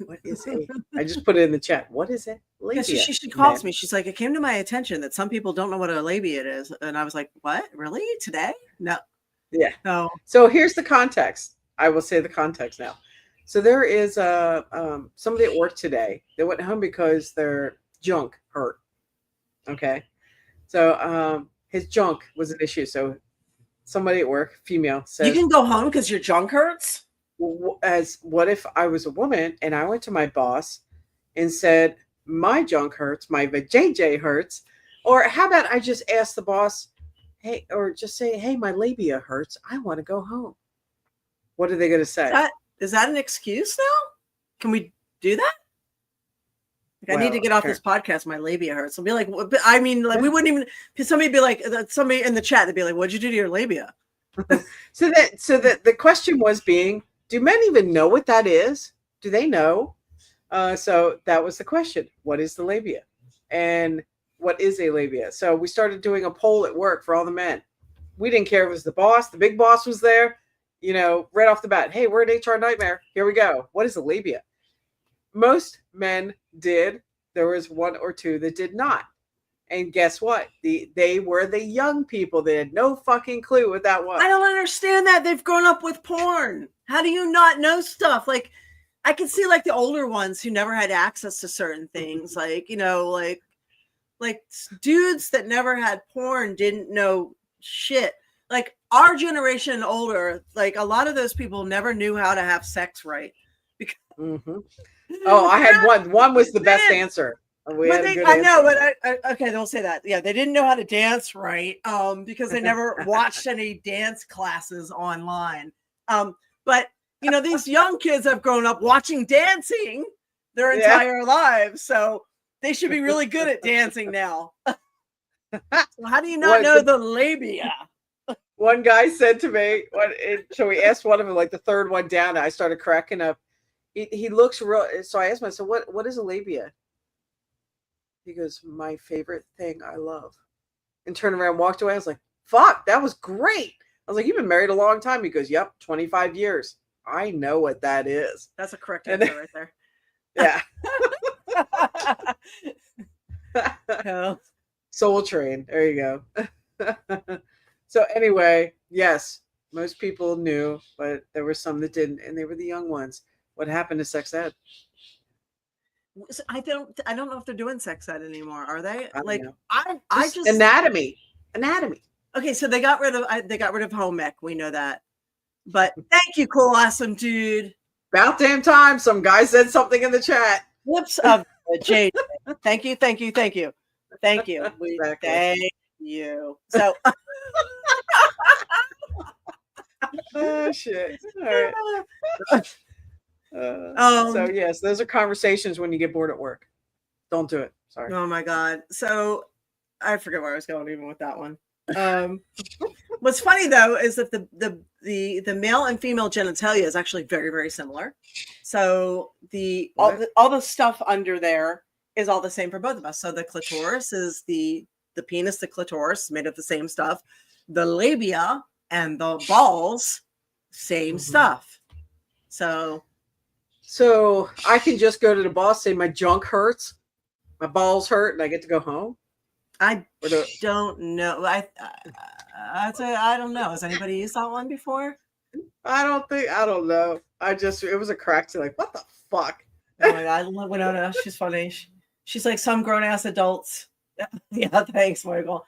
What is a? I just put it in the chat. What is it? Yeah, Labia. she calls men? me. She's like, it came to my attention that some people don't know what a labia is, and I was like, what? Really? Today? No. Yeah. No. So here's the context. I will say the context now. So there is somebody at work today that went home because their junk hurt. Okay. So his junk was an issue. So somebody at work, female, says, You can go home because your junk hurts? what if I was a woman and I went to my boss and said, my junk hurts, my vajayjay hurts, or how about I just ask the boss, hey, or just say, hey, my labia hurts, I want to go home. What are they going to say? Is that an excuse now? Can we do that? Like, I need to Well, get off sure. this podcast. My labia hurts. I'll be like, I mean, like we wouldn't even. Somebody be like, somebody in the chat, they'd be like, "What'd you do to your labia?" So that the question was being, do men even know what that is? Do they know? So that was the question. What is the labia? And what is a labia? So we started doing a poll at work for all the men. We didn't care if it was the boss, the big boss was there, right off the bat. Hey, we're an HR nightmare. Here we go. What is a labia? Most men did. There was one or two that did not. And guess what? They were the young people that had no fucking clue what that was. I don't understand that. They've grown up with porn. How do you not know stuff? Like, I can see like the older ones who never had access to certain things. Like, like dudes that never had porn didn't know shit. Like our generation and older, like a lot of those people never knew how to have sex right. Because Oh, I had one. One was the best answer. We had a good I know, answer. but okay, don't say that. Yeah, they didn't know how to dance right, because they never watched any dance classes online. But these young kids have grown up watching dancing their entire lives, so they should be really good at dancing now. So how do you not know the labia? One guy said to me, so we asked one of them, like the third one down, I started cracking up. He looks real. So I asked him, so what is a labia? He goes, my favorite thing I love. And turned around, walked away. I was like, fuck, that was great. I was like, you've been married a long time. He goes, yep, 25 years. I know what that is. That's a correct answer right there. Yeah. No. Soul Train. There you go. So anyway, yes, most people knew, but there were some that didn't, and they were the young ones. What happened to sex ed? I don't know if they're doing sex ed anymore. Are they? I don't Like know. I just anatomy. Okay, so they got rid of home ec. We know that. But thank you, cool, awesome dude. About damn time. Some guy said something in the chat. Whoops of Jade. Thank you. We Exactly. thank you. So Oh shit. All right. So yes, those are conversations when you get bored at work. Don't do it. Sorry. oh my god. So I forget where I was going even with that one. What's funny though is that the male and female genitalia is actually very, very similar. So all the stuff under there is all the same for both of us. So the clitoris is the penis, the clitoris made of the same stuff. The labia and the balls, same stuff. So I can just go to the boss, say my junk hurts, my balls hurt, and I get to go home. I don't know. I don't know. Has anybody used that one before? I don't know. It was a crack to like, what the fuck? Oh my god, Winona, she's funny. She's like some grown ass adults. Yeah, thanks, Michael.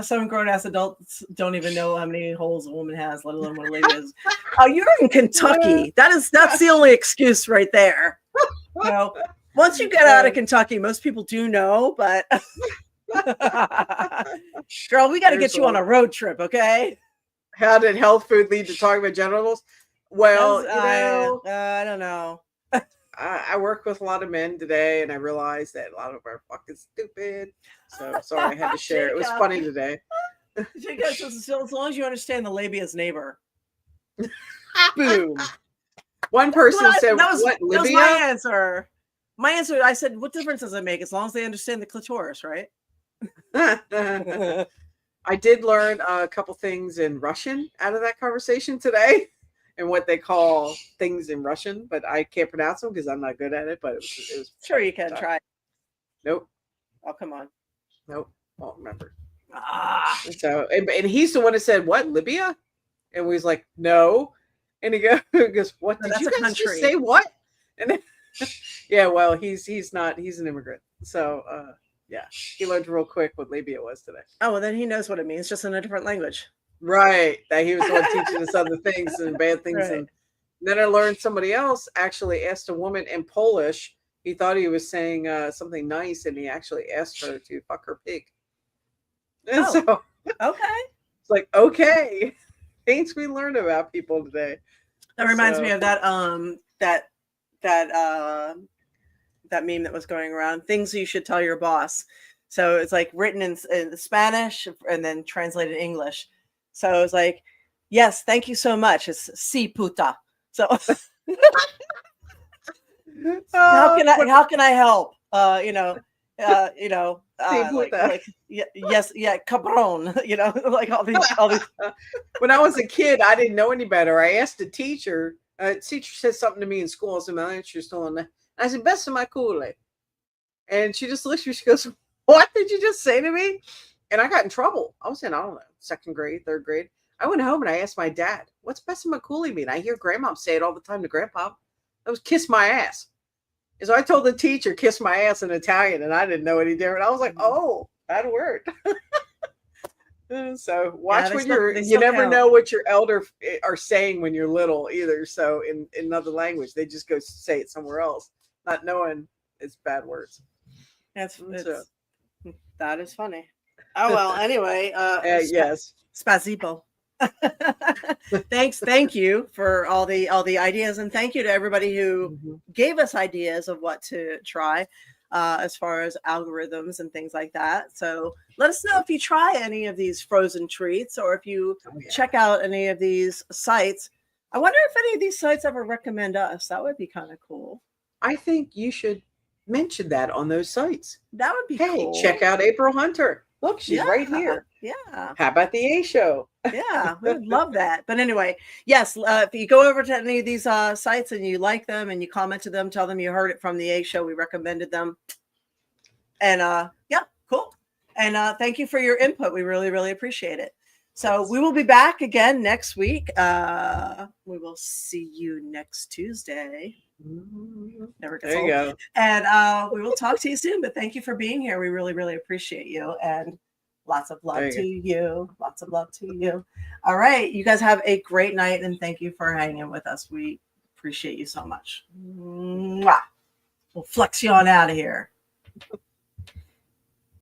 Some grown ass adults don't even know how many holes a woman has, let alone what a lady is. Oh, you're in Kentucky. That's the only excuse right there. Once you get out of Kentucky, most people do know, but girl, we got to get you on a road trip, okay? How did health food lead to talking about genitals? Well, I don't know. I work with a lot of men today, and I realized that a lot of them are fucking stupid. So sorry, I had to share. It was funny today. As long as you understand the labia's neighbor. Boom. One person said, that was Libya? my answer. My answer, I said, what difference does it make as long as they understand the clitoris, right? I did learn a couple things in Russian out of that conversation today, and what they call things in Russian, but I can't pronounce them because I'm not good at it. But it was sure you can try. Nope. Oh, come on. Nope. Won't remember. So, and he's the one that said, what, Libya? And we was like, no. And he goes, what did you guys just say? What? And then, yeah, well, he's an immigrant. So, yeah, he learned real quick what labia was today. Oh, well, then he knows what it means, just in a different language. Right. That he was the one teaching us other things and bad things. Right. And then I learned somebody else actually asked a woman in Polish. He thought he was saying something nice, and he actually asked her to fuck her pig. And okay. It's like, okay. Things we learned about people today. That reminds So- me of that that meme that was going around. Things you should tell your boss. So it's like written in Spanish and then translated in English. So it's like, yes, thank you so much. It's si puta. So how can I help? puta. Yes, cabron. Like all these. When I was a kid, I didn't know any better. I asked a teacher. A teacher said something to me in school. I was in elementary school, and I said, "Best of my Kool-Aid." And she just looked at me. She goes, "What did you just say to me?" And I got in trouble. I was in, I don't know, second grade, third grade. I went home and I asked my dad, "What's best of my Kool-Aid mean?" I hear Grandma say it all the time to Grandpa. That was kiss my ass. And so I told the teacher, "Kiss my ass" in Italian, and I didn't know any different. I was like, "Oh, that word." So watch when you never count. know what your elder are saying when you're little either. So in another language, they just go say it somewhere else, not knowing it's bad words. That is funny. Oh well. Anyway, Yes. Spasibo. Thank you for all the ideas, and thank you to everybody who gave us ideas of what to try as far as algorithms and things like that. So let us know if you try any of these frozen treats or if you check out any of these sites. I wonder if any of these sites ever recommend us. That would be kind of cool. I think you should mention that on those sites. That would be cool. Check out April Hunter. Look, she's right here. Yeah. How about the A show? Yeah, we would love that. But anyway, yes, if you go over to any of these sites and you like them and you comment to them, tell them you heard it from the A show, we recommended them. And yeah, cool. And thank you for your input. We really, really appreciate it. So we will be back again next week. We will see you next Tuesday. Never gets There you old. go. And we will talk to you soon. But thank you for being here. We really, really appreciate you. And lots of love to you. Lots of love to you. All right. You guys have a great night. And thank you for hanging with us. We appreciate you so much. Mwah. We'll flex you on out of here.